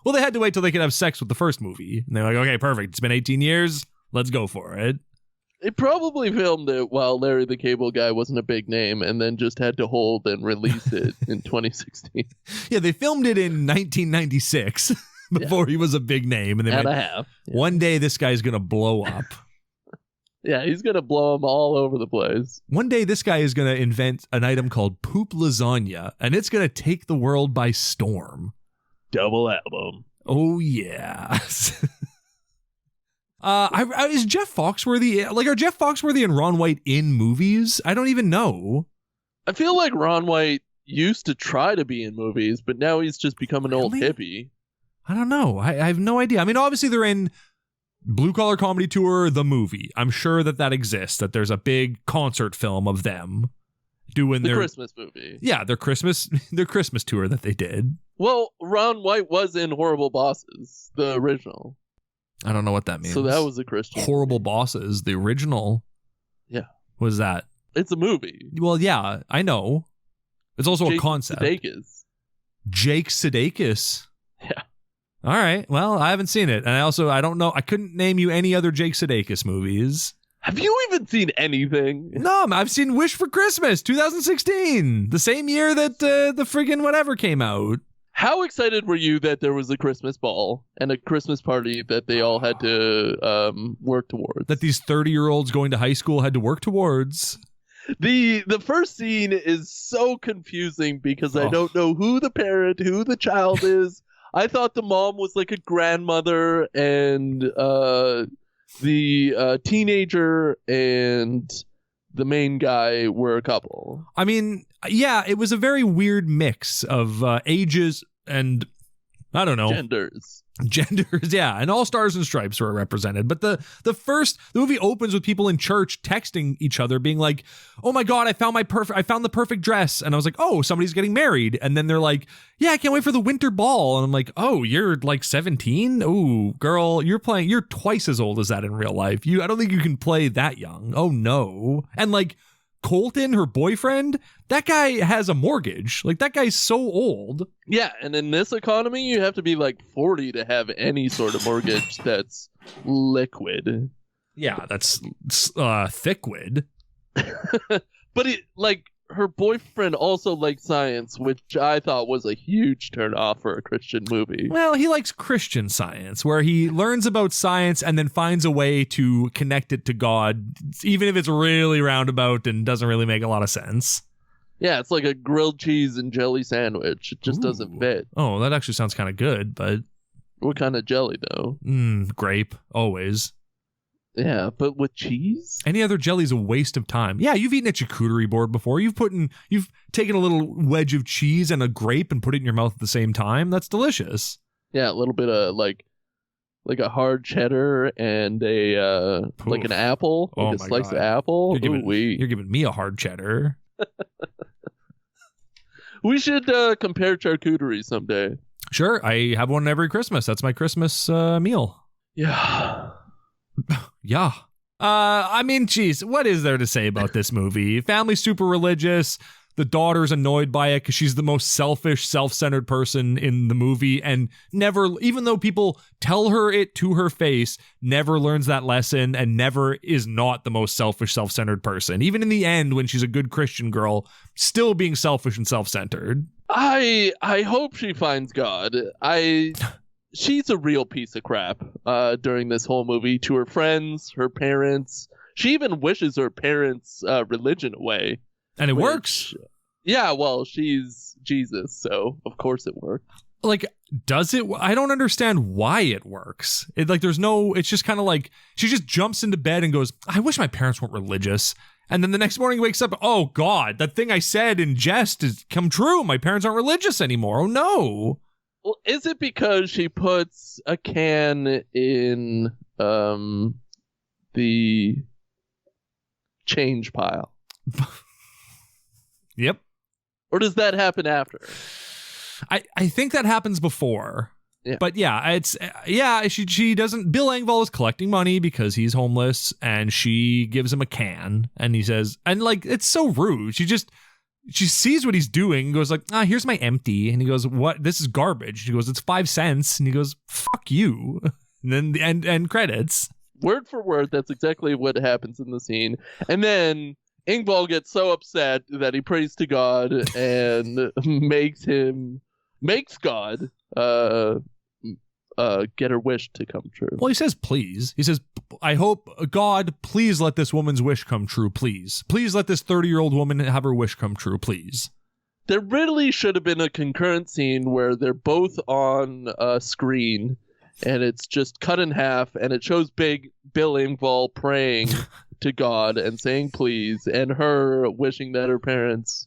Well, they had to wait till they could have sex with the first movie. And they're like, okay, perfect. It's been 18 years. Let's go for it.
They probably filmed it while Larry the Cable Guy wasn't a big name and then just had to hold and release it in 2016.
Yeah, they filmed it in 1996 before he was a big name. And they
and a half. Yeah.
One day this guy's going to blow up.
Yeah, he's going to blow them all over the place.
One day this guy is going to invent an item called poop lasagna, and it's going to take the world by storm.
Double album.
Oh, yeah. Is Jeff Foxworthy, are Jeff Foxworthy and Ron White in movies? I don't even know.
I feel like Ron White used to try to be in movies, but now he's just become an old hippie.
I don't know. I have no idea. I mean, obviously they're in Blue Collar Comedy Tour, the movie. I'm sure that exists, that there's a big concert film of them doing their
Christmas movie.
Yeah, their Christmas tour that they did.
Well, Ron White was in Horrible Bosses, the original.
I don't know what that means.
So that was a Christian
Horrible
movie.
Bosses, the original.
Yeah.
What is that?
It's a movie.
Well, yeah, I know. It's also a concept. Jake Sudeikis.
Yeah.
All right. Well, I haven't seen it. And I don't know. I couldn't name you any other Jake Sudeikis movies.
Have you even seen anything?
No, I've seen Wish for Christmas, 2016. The same year that the friggin' whatever came out.
How excited were you that there was a Christmas ball and a Christmas party that they all had to work towards?
That these 30-year-olds going to high school had to work towards?
The first scene is so confusing because I don't know who the parent, who the child is. I thought the mom was like a grandmother and the teenager and the main guy were a couple.
I mean, yeah, it was a very weird mix of ages and, I don't know.
Genders,
yeah, and all stars and stripes were represented. But the movie opens with people in church texting each other, being like, "Oh my God, I found the perfect dress," and I was like, "Oh, somebody's getting married," and then they're like, "Yeah, I can't wait for the winter ball," and I'm like, "Oh, you're like 17? Oh, girl, you're twice as old as that in real life. I don't think you can play that young. Oh no," and like. Colton, her boyfriend, that guy has a mortgage. Like, that guy's so old.
Yeah, and in this economy, you have to be like 40 to have any sort of mortgage that's liquid.
Yeah, that's thickwid.
But her boyfriend also likes science, which I thought was a huge turnoff for a Christian movie.
Well, he likes Christian science, where he learns about science and then finds a way to connect it to God, even if it's really roundabout and doesn't really make a lot of sense.
Yeah, it's like a grilled cheese and jelly sandwich. It just doesn't fit.
Oh, that actually sounds kind of good, but...
What kind of jelly, though?
Grape, always.
Yeah, but with cheese?
Any other jelly's a waste of time. Yeah, you've eaten a charcuterie board before. You've taken a little wedge of cheese and a grape and put it in your mouth at the same time. That's delicious.
Yeah, a little bit of like a hard cheddar and like an apple, like a slice of apple.
You're giving me a hard cheddar.
We should compare charcuterie someday.
Sure, I have one every Christmas. That's my Christmas meal.
Yeah.
Yeah. I mean, geez, what is there to say about this movie? Family super religious. the daughter's annoyed by it because she's the most selfish, self-centered person in the movie, and never, even though people tell her it to her face, never learns that lesson and never is not the most selfish, self-centered person. Even in the end, when she's a good Christian girl, still being selfish and self-centered.
I hope she finds God. She's a real piece of crap during this whole movie to her friends, her parents. She even wishes her parents' religion away.
And it works.
Yeah, well, she's Jesus, so of course it works.
Like, does it? I don't understand why it works. It's just kind of like, she just jumps into bed and goes, I wish my parents weren't religious. And then the next morning wakes up, oh God, that thing I said in jest has come true. My parents aren't religious anymore. Oh no.
Well, is it because she puts a can in the change pile?
Yep.
Or does that happen after?
I think that happens before.
Yeah.
But she doesn't. Bill Engvall is collecting money because he's homeless, and she gives him a can, and he says, and like, it's so rude. She sees what he's doing and goes like, here's my empty. And he goes, what? This is garbage. She goes, it's 5 cents. And he goes, fuck you. And then the end credits.
Word for word, that's exactly what happens in the scene. And then Engvall gets so upset that he prays to God and makes God get her wish to come true.
Well, he says, please. He says, I hope, God, please let this woman's wish come true, please. Please let this 30-year-old woman have her wish come true, please.
There really should have been a concurrent scene where they're both on a screen, and it's just cut in half, and it shows big Bill Engvall praying to God and saying please, and her wishing that her parents'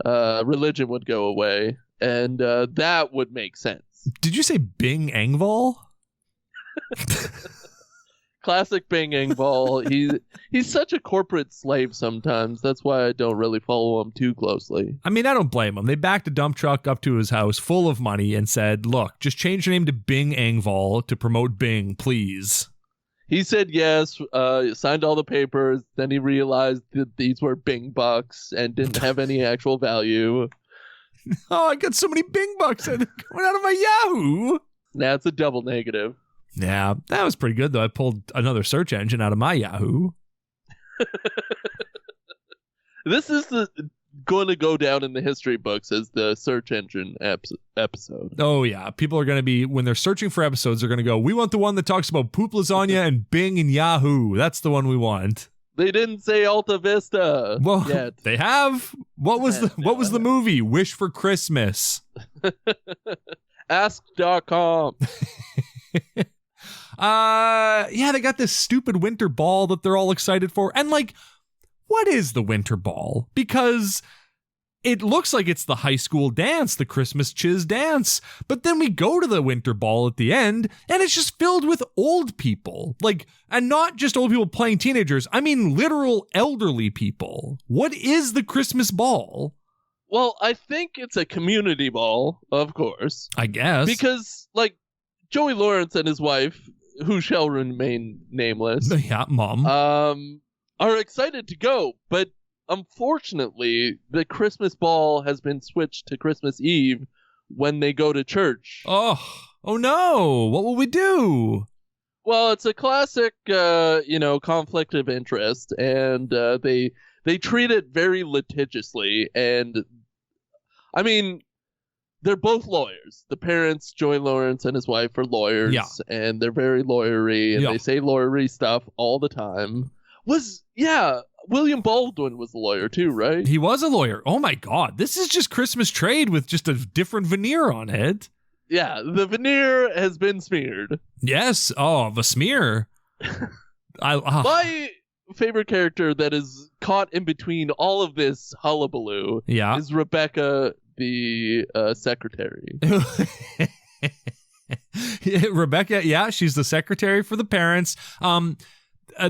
religion would go away, and that would make sense.
Did you say Bing Engvall?
Classic Bing Engvall. He's such a corporate slave sometimes. That's why I don't really follow him too closely.
I mean, I don't blame him. They backed a dump truck up to his house full of money and said, look, just change your name to Bing Engvall to promote Bing, please.
He said yes, signed all the papers. Then he realized that these were Bing bucks and didn't have any actual value.
Oh, I got so many Bing bucks coming out of my Yahoo.
Now it's a double negative.
Yeah, that was pretty good, though. I pulled another search engine out of my Yahoo.
This is going to go down in the history books as the search engine episode.
Oh, yeah. People are going to be, when they're searching for episodes, they're going to go, we want the one that talks about poop lasagna and Bing and Yahoo. That's the one we want.
They didn't say Alta Vista yet.
They have. What was the movie? Wish for Christmas.
Ask.com.
Yeah, they got this stupid winter ball that they're all excited for. And like, what is the winter ball? Because it looks like it's the high school dance, the Christmas Chizz dance. But then we go to the winter ball at the end, and it's just filled with old people. Like, and not just old people playing teenagers. I mean, literal elderly people. What is the Christmas ball?
Well, I think it's a community ball, of course.
I guess.
Because, like, Joey Lawrence and his wife, who shall remain nameless.
Yeah, Mom.
Are excited to go, but unfortunately, the Christmas ball has been switched to Christmas Eve when they go to church.
Oh no! What will we do?
Well, it's a classic, conflict of interest, and they treat it very litigiously. And I mean, they're both lawyers. The parents, Joey Lawrence and his wife, are lawyers, and they're very lawyery, and they say lawyery stuff all the time. William Baldwin was a lawyer too, right?
He was a lawyer. Oh my God. This is just Christmas Trade with just a different veneer on it.
Yeah, the veneer has been smeared.
Yes. Oh, the smear.
My favorite character that is caught in between all of this hullabaloo is Rebecca, the secretary.
Rebecca, she's the secretary for the parents.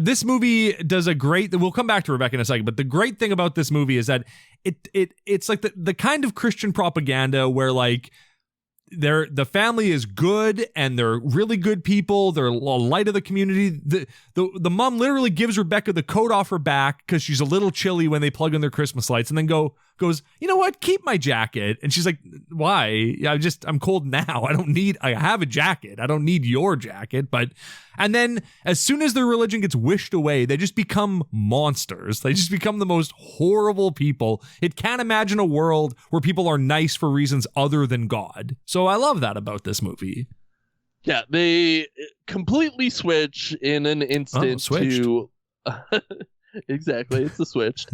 This movie does a great. We'll come back to Rebecca in a second, but the great thing about this movie is that it's like the kind of Christian propaganda where like the family is good and they're really good people. They're a light of the community. The mom literally gives Rebecca the coat off her back because she's a little chilly when they plug in their Christmas lights, and then goes, you know what? Keep my jacket. And she's like, why? I'm cold now. I have a jacket. I don't need your jacket. And then as soon as their religion gets wished away, they just become monsters. They just become the most horrible people. It can't imagine a world where people are nice for reasons other than God. So I love that about this movie.
Yeah, they completely switch in an instant to... Exactly, it's a switch.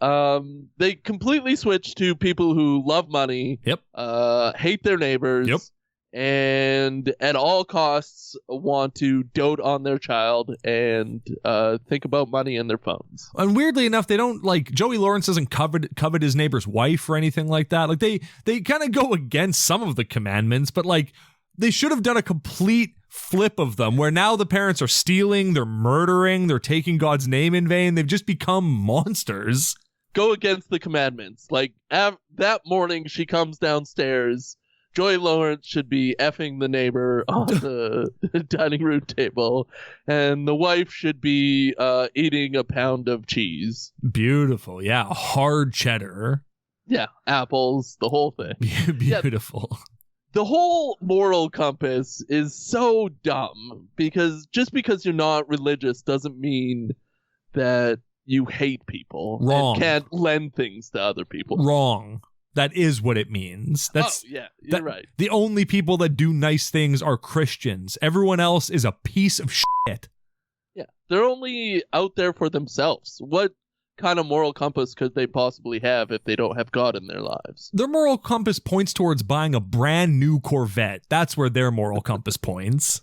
They completely switch to people who love money, hate their neighbors, and at all costs want to dote on their child and think about money in their phones.
And weirdly enough, they don't Joey Lawrence doesn't covet his neighbor's wife or anything like that. Like they kind of go against some of the commandments, but they should have done a complete flip of them where now the parents are stealing, they're murdering, they're taking God's name in vain. They've just become monsters.
Go against the commandments. That morning she comes downstairs, Joey Lawrence should be effing the neighbor on the dining room table, and the wife should be eating a pound of cheese.
Beautiful. Yeah, hard cheddar.
Yeah, apples, the whole thing.
Beautiful.
Yeah. The whole moral compass is so dumb because just because you're not religious doesn't mean that you hate people.
Wrong.
And can't lend things to other people.
Wrong. That is what it means.
You're right.
The only people that do nice things are Christians. Everyone else is a piece of shit.
Yeah, they're only out there for themselves. What kind of moral compass could they possibly have if they don't have God in their lives?
Their moral compass points towards buying a brand new Corvette. That's where their moral compass points.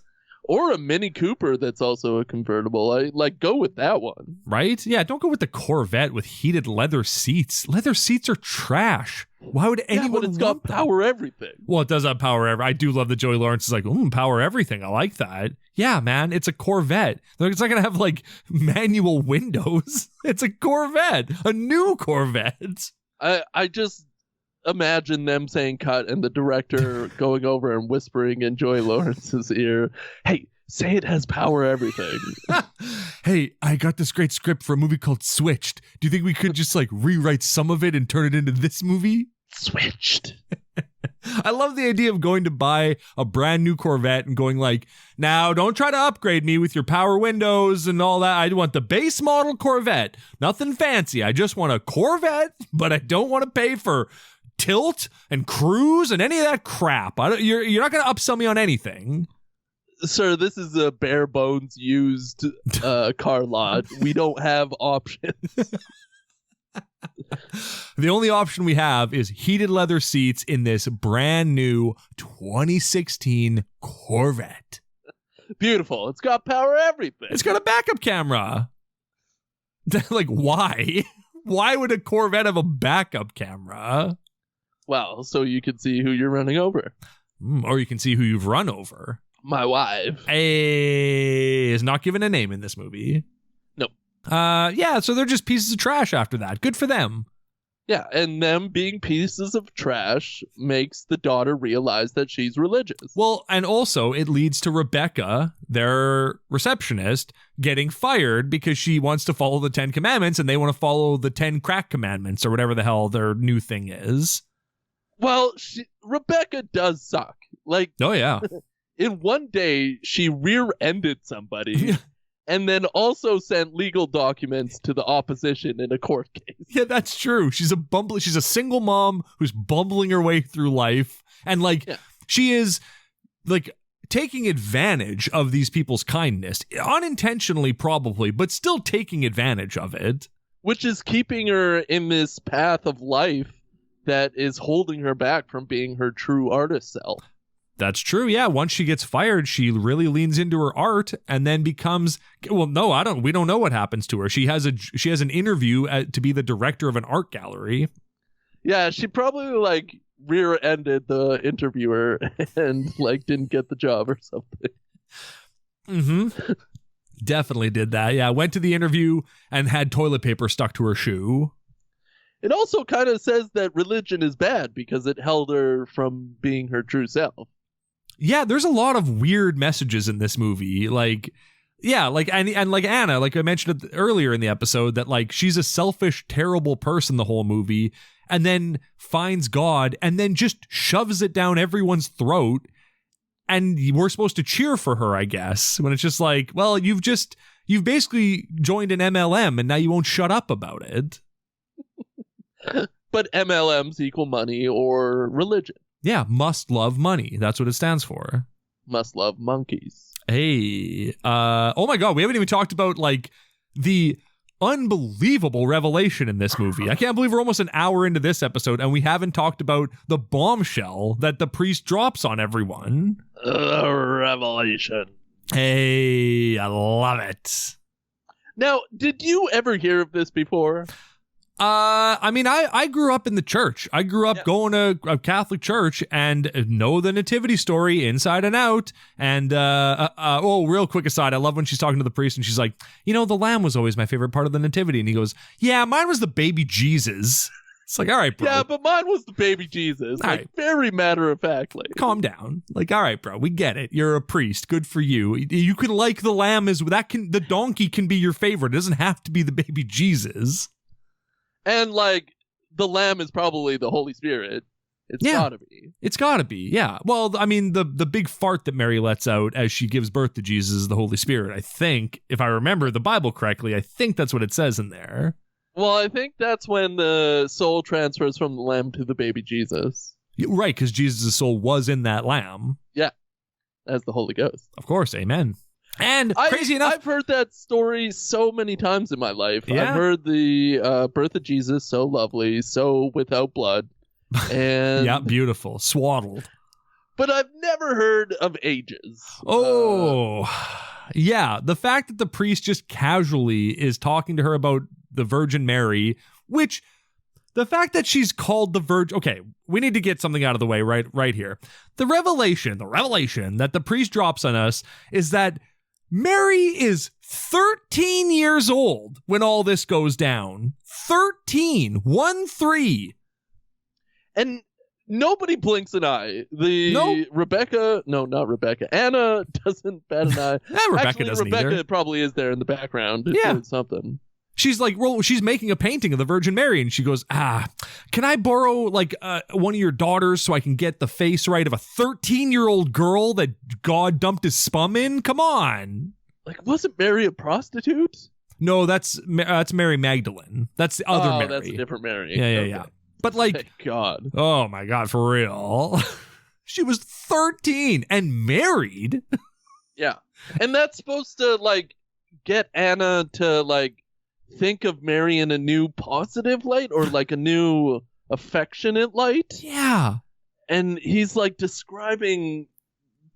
Or a Mini Cooper that's also a convertible. Go with that one.
Right? Yeah, don't go with the Corvette with heated leather seats. Leather seats are trash. Why would anyone
but it's got power everything.
Well, it does have power everything. I do love that Joey Lawrence is like, power everything. I like that. Yeah, man, it's a Corvette. It's not going to have manual windows. It's a Corvette, a new Corvette.
I just imagine them saying cut and the director going over and whispering in Joey Lawrence's ear, hey, say it has power everything.
Hey, I got this great script for a movie called Switched. Do you think we could just rewrite some of it and turn it into this movie?
Switched.
I love the idea of going to buy a brand new Corvette and going now don't try to upgrade me with your power windows and all that. I want the base model Corvette. Nothing fancy. I just want a Corvette, but I don't want to pay for tilt and cruise and any of that crap. You're not going to upsell me on anything.
Sir, this is a bare bones used car lot. We don't have options.
The only option we have is heated leather seats in this brand new 2016 Corvette.
Beautiful. It's got power everything.
It's got a backup camera. Why? Why would a Corvette have a backup camera?
Well, so you can see who you're running over.
Or you can see who you've run over.
My wife.
Hey, is not given a name in this movie.
Nope.
Yeah, so they're just pieces of trash after that. Good for them.
Yeah, and them being pieces of trash makes the daughter realize that she's religious.
Well, and also it leads to Rebecca, their receptionist, getting fired because she wants to follow the 10 Commandments and they want to follow the 10 crack commandments or whatever the hell their new thing is.
Well, Rebecca does suck.
Oh, yeah.
In one day, she rear-ended somebody and then also sent legal documents to the opposition in a court case.
Yeah, that's true. She's a single mom who's bumbling her way through life. And she is taking advantage of these people's kindness, unintentionally probably, but still taking advantage of it.
Which is keeping her in this path of life that is holding her back from being her true artist self.
That's true. Yeah. Once she gets fired, she really leans into her art and then becomes, we don't know what happens to her. She has an interview to be the director of an art gallery. Yeah.
She probably rear-ended the interviewer and didn't get the job or something.
Mm-hmm. Definitely did that. Yeah. Went to the interview and had toilet paper stuck to her shoe.
It also kind of says that religion is bad because it held her from being her true self.
Yeah, there's a lot of weird messages in this movie. And Anna, I mentioned it earlier in the episode, that she's a selfish, terrible person the whole movie. and then finds God and then just shoves it down everyone's throat. And we're supposed to cheer for her, I guess, when it's just like, well, you've basically joined an MLM and now you won't shut up about it.
But MLMs equal money or religion.
Yeah, must love money. That's what it stands for.
Must love monkeys.
Hey, oh my God, we haven't even talked about like the unbelievable revelation in this movie. I can't believe we're almost an hour into this episode and we haven't talked about the bombshell that the priest drops on everyone.
Revelation.
Hey, I love it.
Now, did you ever hear of this before?
I mean, I grew up in the church. I grew up going to a Catholic church and know the nativity story inside and out. And, real quick aside, I love when she's talking to the priest and she's like, you know, the lamb was always my favorite part of the nativity. And he goes, yeah, mine was the baby Jesus. It's like, all right, bro.
Yeah, but mine was the baby Jesus.
All
like,
right.
Very matter-of-factly.
Calm down. Like, all right, bro, we get it. You're a priest. Good for you. You can like the lamb the donkey can be your favorite. It doesn't have to be the baby Jesus.
And, like, the lamb is probably the Holy Spirit. It's gotta be.
It's gotta be, yeah. Well, I mean, the big fart that Mary lets out as she gives birth to Jesus is the Holy Spirit. I think, if I remember the Bible correctly, I think that's what it says in there.
Well, I think that's when the soul transfers from the lamb to the baby Jesus.
Right, because Jesus' soul was in that lamb.
Yeah, as the Holy Ghost.
Of course, amen. And crazy enough,
I've heard that story so many times in my life.
Yeah?
I've heard the birth of Jesus, so lovely, so without blood. And
yeah, beautiful, swaddled.
But I've never heard of ages.
Oh, yeah. The fact that the priest just casually is talking to her about the Virgin Mary, which the fact that she's called the Virgin. Okay, we need to get something out of the way right here. The revelation that the priest drops on us is that Mary is 13 years old when all this goes down. 13. 1-3.
And nobody blinks an eye.
Nope.
Not Rebecca. Anna doesn't bat an eye.
Rebecca
Actually,
doesn't
Rebecca
either.
probably is there in the background. Doing something.
She's like, well, she's making a painting of the Virgin Mary, and she goes, can I borrow like one of your daughters so I can get the face right of a 13-year-old girl that God dumped his spum in? Come on.
Like, wasn't Mary a prostitute?
No, that's Mary Magdalene. That's the other Mary.
That's a different Mary.
Yeah. But like,
thank God.
Oh my God, for real. She was 13 and married.
Yeah. And that's supposed to like get Anna to like think of Mary in a new positive light or like a new affectionate light.
Yeah.
And he's like describing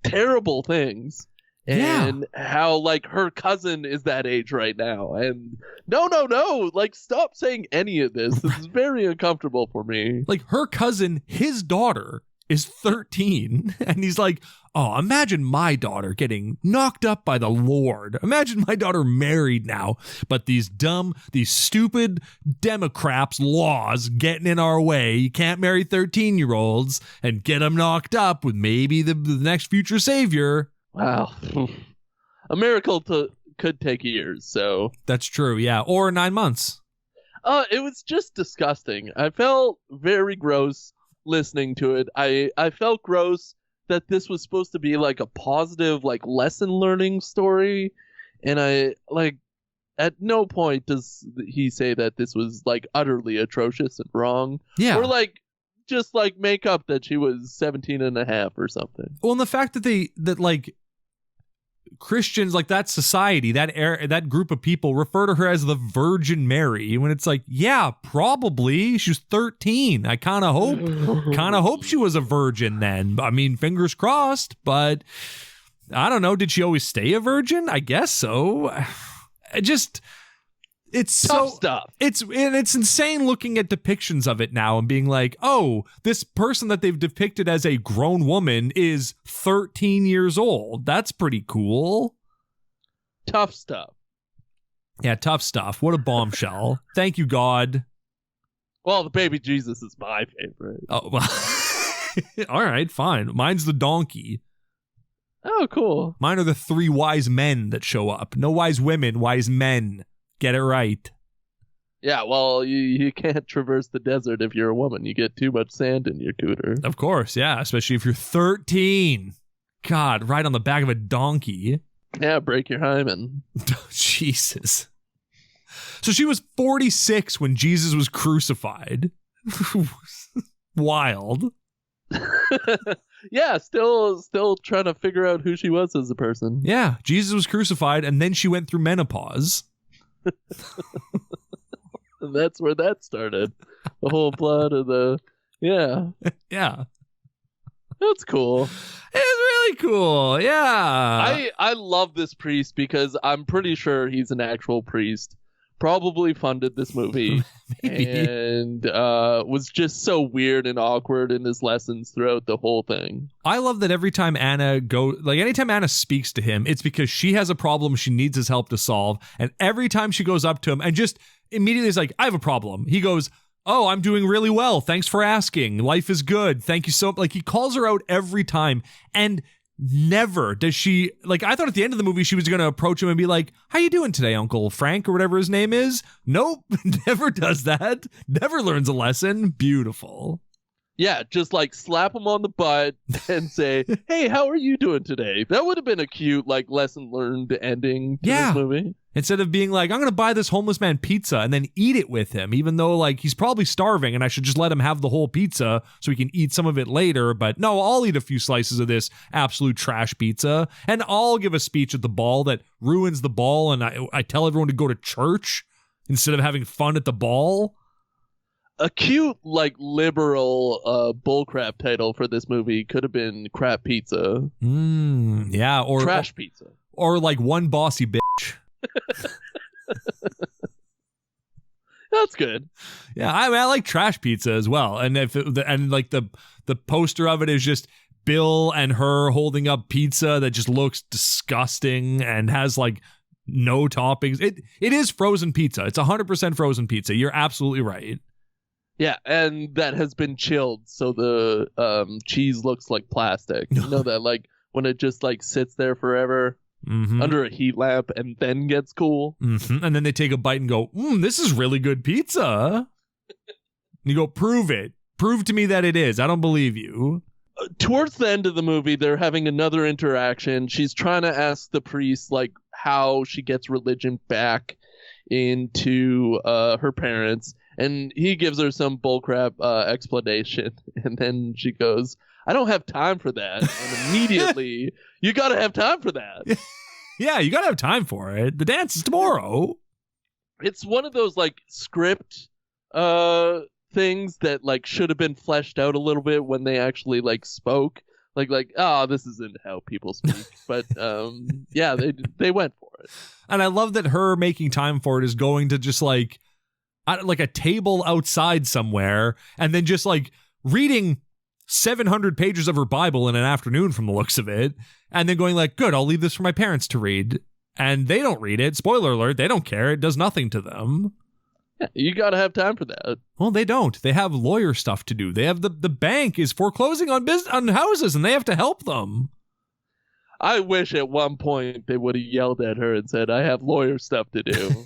terrible things and how like her cousin is that age right now. And no, like stop saying any of this. This is very uncomfortable for me.
Like her cousin, his daughter is 13 and he's like, oh, imagine my daughter getting knocked up by the Lord. Imagine my daughter married now, but these stupid Democrats laws getting in our way. You can't marry 13-year-olds and get them knocked up with maybe the next future savior.
Wow. A miracle could take years, so.
That's true, yeah. Or 9 months.
It was just disgusting. I felt very gross listening to it. I felt gross that this was supposed to be like a positive, like lesson learning story. And I like at no point does he say that this was like utterly atrocious and wrong.
Yeah.
Or like just like make up that she was 17 and a half or something.
Well, and the fact that like Christians, like that society, that group of people refer to her as the Virgin Mary when it's like, yeah, probably she was 13. I kind of hope she was a virgin then. I mean, fingers crossed, but I don't know. Did she always stay a virgin? I guess so. It's
tough
so
stuff.
It's insane looking at depictions of it now and being like, oh, this person that they've depicted as a grown woman is 13 years old. That's pretty cool.
Tough stuff.
Yeah, tough stuff. What a bombshell. Thank you, God.
Well, the baby Jesus is my favorite.
Oh, well. All right, fine. Mine's the donkey.
Oh, cool.
Mine are the 3 wise men that show up. No wise women, wise men. Get it right.
Yeah, well, you can't traverse the desert if you're a woman. You get too much sand in your cooter.
Of course, yeah, especially if you're 13. God, right on the back of a donkey.
Yeah, break your hymen.
Jesus. So she was 46 when Jesus was crucified. Wild.
Yeah, still trying to figure out who she was as a person.
Yeah, Jesus was crucified, and then she went through menopause.
And that's where that started. The whole plot of the... Yeah.
Yeah.
That's cool.
It's really cool. Yeah.
I love this priest because I'm pretty sure he's an actual priest. Probably funded this movie. And was just so weird and awkward in his lessons throughout the whole thing.
I love that every time anytime Anna speaks to him, it's because she has a problem she needs his help to solve. And every time she goes up to him and just immediately is like, I have a problem. He goes, oh, I'm doing really well. Thanks for asking. Life is good. Thank you so much. Like, he calls her out every time. And never does she, like, I thought at the end of the movie she was going to approach him and be like, how you doing today, Uncle Frank, or whatever his name is? Nope. Never does that. Never learns a lesson. Beautiful.
Yeah, just like slap him on the butt and say, hey, how are you doing today? That would have been a cute, like, lesson learned ending to this movie.
Instead of being like, I'm going to buy this homeless man pizza and then eat it with him, even though, like, he's probably starving and I should just let him have the whole pizza so he can eat some of it later. But no, I'll eat a few slices of this absolute trash pizza and I'll give a speech at the ball that ruins the ball, and I tell everyone to go to church instead of having fun at the ball.
A cute, like, liberal bullcrap title for this movie could have been Crap Pizza.
Yeah, or
Trash Pizza.
Or like One Bossy Bitch.
That's good.
Yeah, I mean, I like Trash Pizza as well. And the poster of it is just Bill and her holding up pizza that just looks disgusting and has like no toppings. It is frozen pizza. It's 100% frozen pizza. You're absolutely right.
Yeah, and that has been chilled, so the cheese looks like plastic. You know that, like, when it just, like, sits there forever under a heat lamp and then gets cool?
And then they take a bite and go, this is really good pizza. And you go, prove it. Prove to me that it is. I don't believe you.
Towards the end of the movie, they're having another interaction. She's trying to ask the priest, like, how she gets religion back into her parents. And he gives her some bullcrap explanation. And then she goes, I don't have time for that. And immediately, you got to have time for that.
Yeah, you got to have time for it. The dance is tomorrow.
It's one of those, like, script things that, like, should have been fleshed out a little bit when they actually, like, spoke. Like, oh, this isn't how people speak. But, yeah, they went for it.
And I love that her making time for it is going to just, like a table outside somewhere and then just like reading 700 pages of her Bible in an afternoon from the looks of it, and then going like, good, I'll leave this for my parents to read. And they don't read it. Spoiler alert, they don't care. It does nothing to them.
Yeah, you gotta have time for that.
Well, they don't. They have lawyer stuff to do. They have the bank is foreclosing on houses and they have to help them.
I wish at one point they would have yelled at her and said, I have lawyer stuff to do.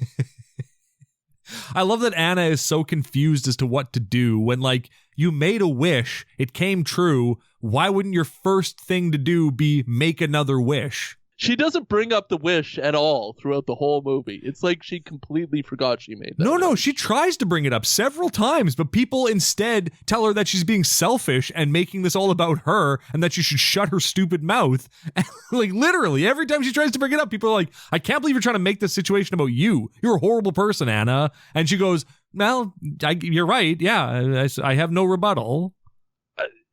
I love that Anna is so confused as to what to do when, like, you made a wish, it came true. Why wouldn't your first thing to do be make another wish?
She doesn't bring up the wish at all throughout the whole movie. It's like she completely forgot she made that.
No, she tries to bring it up several times, but people instead tell her that she's being selfish and making this all about her and that she should shut her stupid mouth. And, like, literally, every time she tries to bring it up, people are like, I can't believe you're trying to make this situation about you. You're a horrible person, Anna. And she goes, well, you're right. Yeah, I have no rebuttal.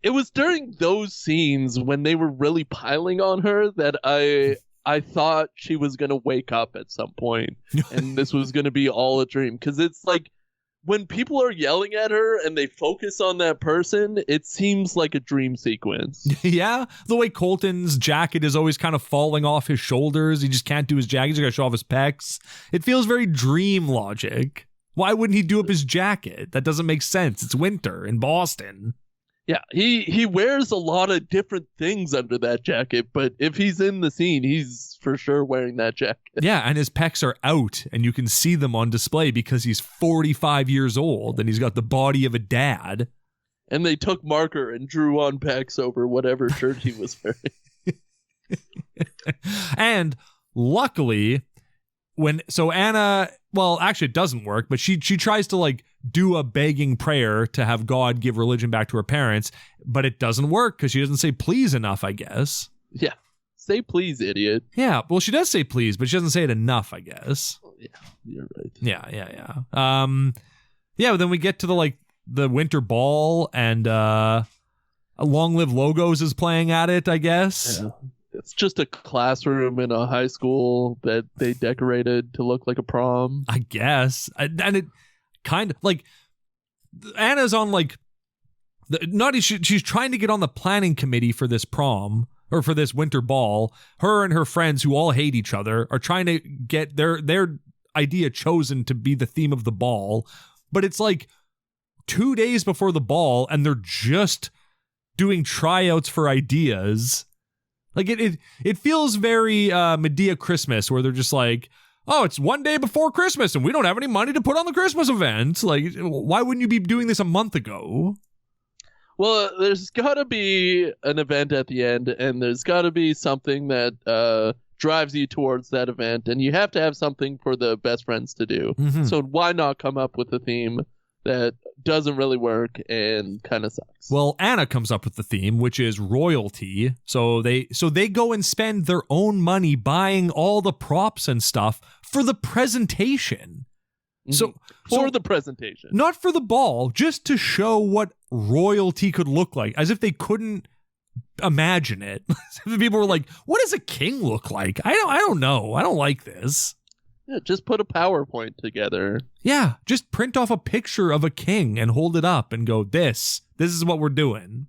It was during those scenes when they were really piling on her that I thought she was going to wake up at some point and this was going to be all a dream. Because it's like when people are yelling at her and they focus on that person, it seems like a dream sequence.
Yeah, the way Colton's jacket is always kind of falling off his shoulders. He just can't do his jacket. He's got to show off his pecs. It feels very dream logic. Why wouldn't he do up his jacket? That doesn't make sense. It's winter in Boston.
Yeah, he wears a lot of different things under that jacket, but if he's in the scene, he's for sure wearing that jacket.
Yeah, and his pecs are out, and you can see them on display because he's 45 years old, and he's got the body of a dad.
And they took marker and drew on pecs over whatever shirt he was wearing.
And luckily, Anna, well, actually it doesn't work, but she tries to like do a begging prayer to have God give religion back to her parents, but it doesn't work because she doesn't say please enough, I guess.
Yeah. Say please, idiot.
Yeah, well, she does say please, but she doesn't say it enough, I guess.
Yeah, you're right.
Yeah. But then we get to the winter ball, and Long Live Logos is playing at it, I guess.
Yeah. It's just a classroom in a high school that they decorated to look like a prom.
I guess. And it kind of like Anna's on she's trying to get on the planning committee for this prom or for this winter ball. Her and her friends, who all hate each other, are trying to get their idea chosen to be the theme of the ball. But it's like 2 days before the ball, and they're just doing tryouts for ideas. Like it feels very Medea Christmas, where they're just like, oh, it's 1 day before Christmas and we don't have any money to put on the Christmas event. Like, why wouldn't you be doing this a month ago?
Well, there's got to be an event at the end, and there's got to be something that drives you towards that event, and you have to have something for the best friends to do.
Mm-hmm.
So why not come up with a theme that doesn't really work and kind of sucks?
Well, Anna comes up with the theme, which is royalty. So they go and spend their own money buying all the props and stuff for the presentation. So
for the presentation,
not for the ball, just to show what royalty could look like, as if they couldn't imagine it. People were like, what does a king look like? I don't know. I don't like this.
Yeah, just put a PowerPoint together.
Yeah, just print off a picture of a king and hold it up and go, this is what we're doing.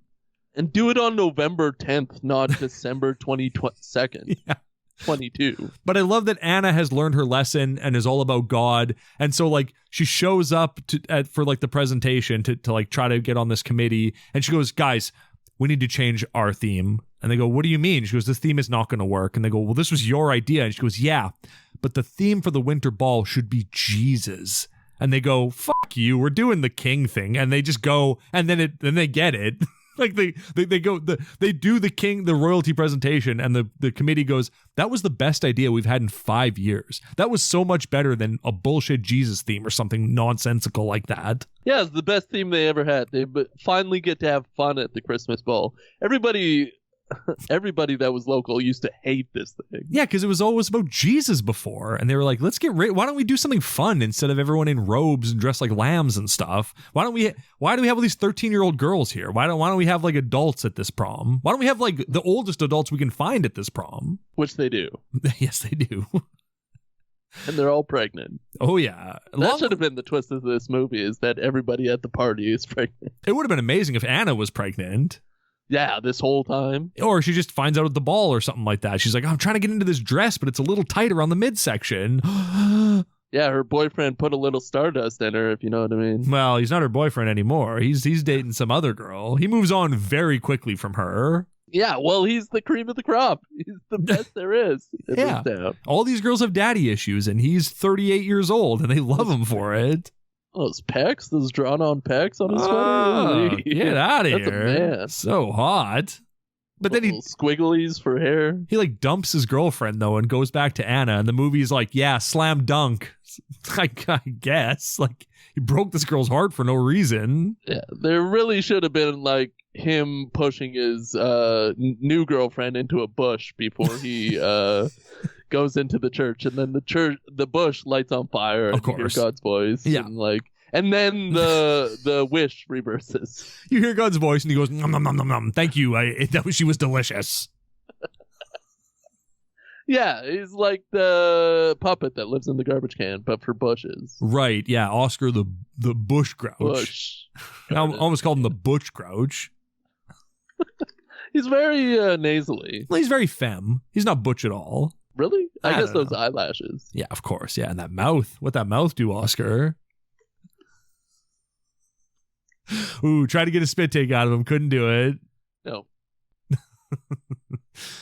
And do it on November 10th, not December 22nd.
Yeah.
22.
But I love that Anna has learned her lesson and is all about God. And so she shows up for the presentation to try to get on this committee. And she goes, guys, we need to change our theme. And they go, what do you mean? She goes, this theme is not going to work. And they go, well, this was your idea. And she goes, yeah, but the theme for the winter ball should be Jesus. And they go, fuck you, we're doing the king thing. And they just go, and then they get it. They do the royalty presentation, and the committee goes, that was the best idea we've had in 5 years. That was so much better than a bullshit Jesus theme or something nonsensical like that.
Yeah, it's the best theme they ever had. They finally get to have fun at the Christmas ball. Everybody that was local used to hate this thing.
Yeah, because it was always about Jesus before, and they were like, let's get rid. Why don't we do something fun instead of everyone in robes and dressed like lambs and stuff? Why do we have all these 13-year-old girls here? Why don't we have adults at this prom? Why don't we have the oldest adults we can find at this prom?
Which they do.
Yes, they do.
And they're all pregnant.
Oh yeah,
that should have been the twist of this movie, is that everybody at the party is pregnant.
It would have been amazing if Anna was pregnant.
Yeah, this whole time.
Or she just finds out at the ball or something like that. She's like, I'm trying to get into this dress, but it's a little tight around the midsection.
Yeah, her boyfriend put a little stardust in her, if you know what I mean.
Well, he's not her boyfriend anymore. He's dating some other girl. He moves on very quickly from her.
Yeah, well, he's the cream of the crop. He's the best there is.
Yeah. All these girls have daddy issues, and he's 38 years old, and they love him for it.
Those pecs, those drawn-on pecs on his sweater.
Get out of
That's
here.
A man.
So hot. But then he
squigglies for hair.
He dumps his girlfriend though and goes back to Anna, and the movie's like, yeah, slam dunk. I guess. He broke this girl's heart for no reason.
Yeah, there really should have been him pushing his new girlfriend into a bush before he goes into the church, and then the bush lights on fire.
Of course,
you hear God's voice.
Yeah,
and then the wish reverses.
You hear God's voice, and he goes, nom, nom, nom, nom, nom. Thank you. She was delicious.
Yeah, he's like the puppet that lives in the garbage can, but for bushes.
Right, yeah, Oscar the Bush Grouch.
Bush.
I almost called him the Butch Grouch.
He's very nasally.
Well, he's very femme. He's not butch at all.
Really? I guess those
know.
eyelashes.
Yeah, of course. Yeah, and that mouth. What that mouth do, Oscar? Ooh, tried to get a spit take out of him. Couldn't do it.
No.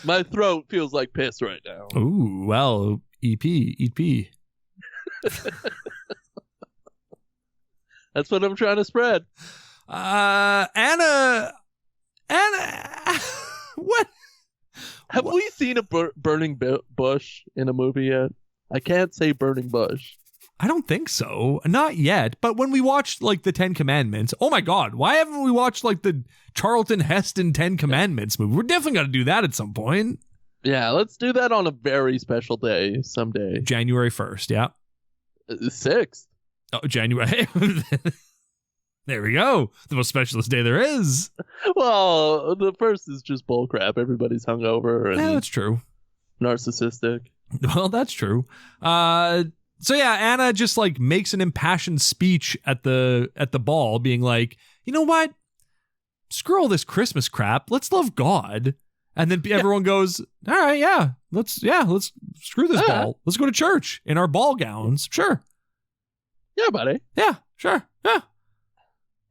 My throat feels like piss right now.
Ooh, well, EP.
That's what I'm trying to spread.
Anna, what?
Have we seen a burning bush in a movie yet? I can't say burning bush.
I don't think so. Not yet. But when we watched like the 10 Commandments, oh my God, why haven't we watched like the Charlton Heston 10 Commandments movie? We're definitely got to do that at some point.
Yeah, let's do that on a very special day someday.
January 1st, yeah.
6th.
Oh, January. There we go. The most specialist day there is.
Well, the first is just bullcrap. Everybody's hungover and
Yeah, that's true.
narcissistic.
Well, that's true. So yeah, Anna just like makes an impassioned speech at the ball, being like, you know what? Screw all this Christmas crap. Let's love God. And then everyone goes, all right, let's screw this ball. Let's go to church in our ball gowns. Sure.
Yeah, buddy.
Yeah, sure. Yeah.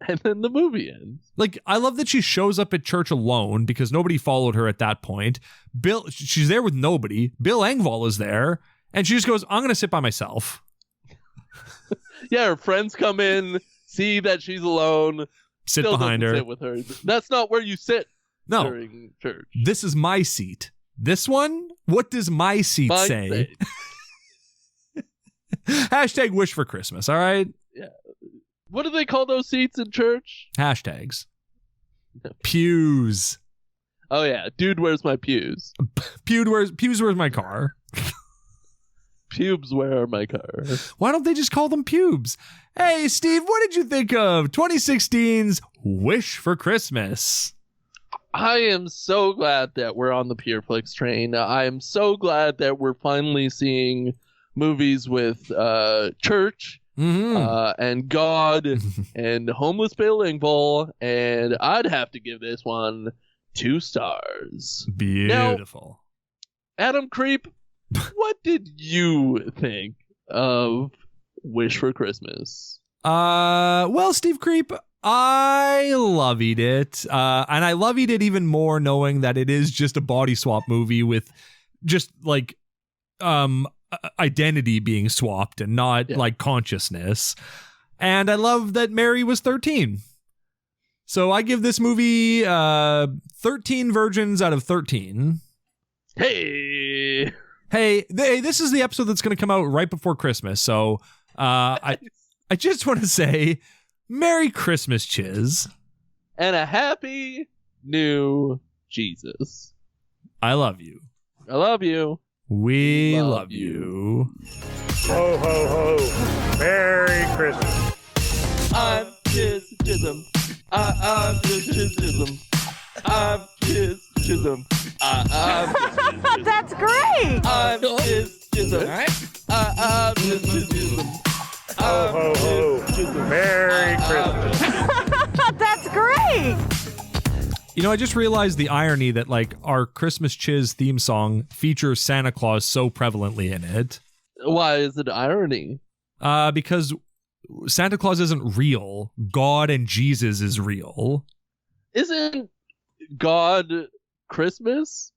And then the movie ends.
Like, I love that she shows up at church alone because nobody followed her at that point. She's there with nobody. Bill Engvall is there. And she just goes, I'm going to sit by myself.
Yeah, her friends come in, see that she's alone.
Sit
still
behind
doesn't
her.
Sit with her. That's not where you sit during church.
This is my seat. This one, what does my seat say? Hashtag wish for Christmas, all right?
Yeah. What do they call those seats in church?
Hashtags. Pews.
Oh, yeah. Dude, where's my pews?
Pews, where's my car?
Pubes, where are my car?
Why don't they just call them pubes? Hey, Steve, what did you think of 2016's Wish for Christmas?
I am so glad that we're on the PureFlix train. I am so glad that we're finally seeing movies with church and God and homeless Bill Engvall, and I'd have to give this one 2 stars.
Beautiful.
Now, Adam Creep, what did you think of Wish for Christmas?
Well, Steve Creep, I loved it. And I loved it even more knowing that it is just a body swap movie with just like identity being swapped and not like consciousness. And I love that Mary was 13. So I give this movie 13 virgins out of 13.
Hey,
this is the episode that's going to come out right before Christmas. So I just want to say Merry Christmas, Chizz.
And a happy new Jesus.
I love you.
I love you.
We love you.
Ho, ho, ho. Merry Christmas.
I'm Chism. I'm Chism. I'm Chism. I'm
That's great.
I'm Chism. I'm Chism.
Ho, ho, ho. Merry Christmas.
That's great.
You know, I just realized the irony that like our Christmas Chizz theme song features Santa Claus so prevalently in it.
Why is it irony?
Because Santa Claus isn't real. God and Jesus is real.
Isn't God Christmas?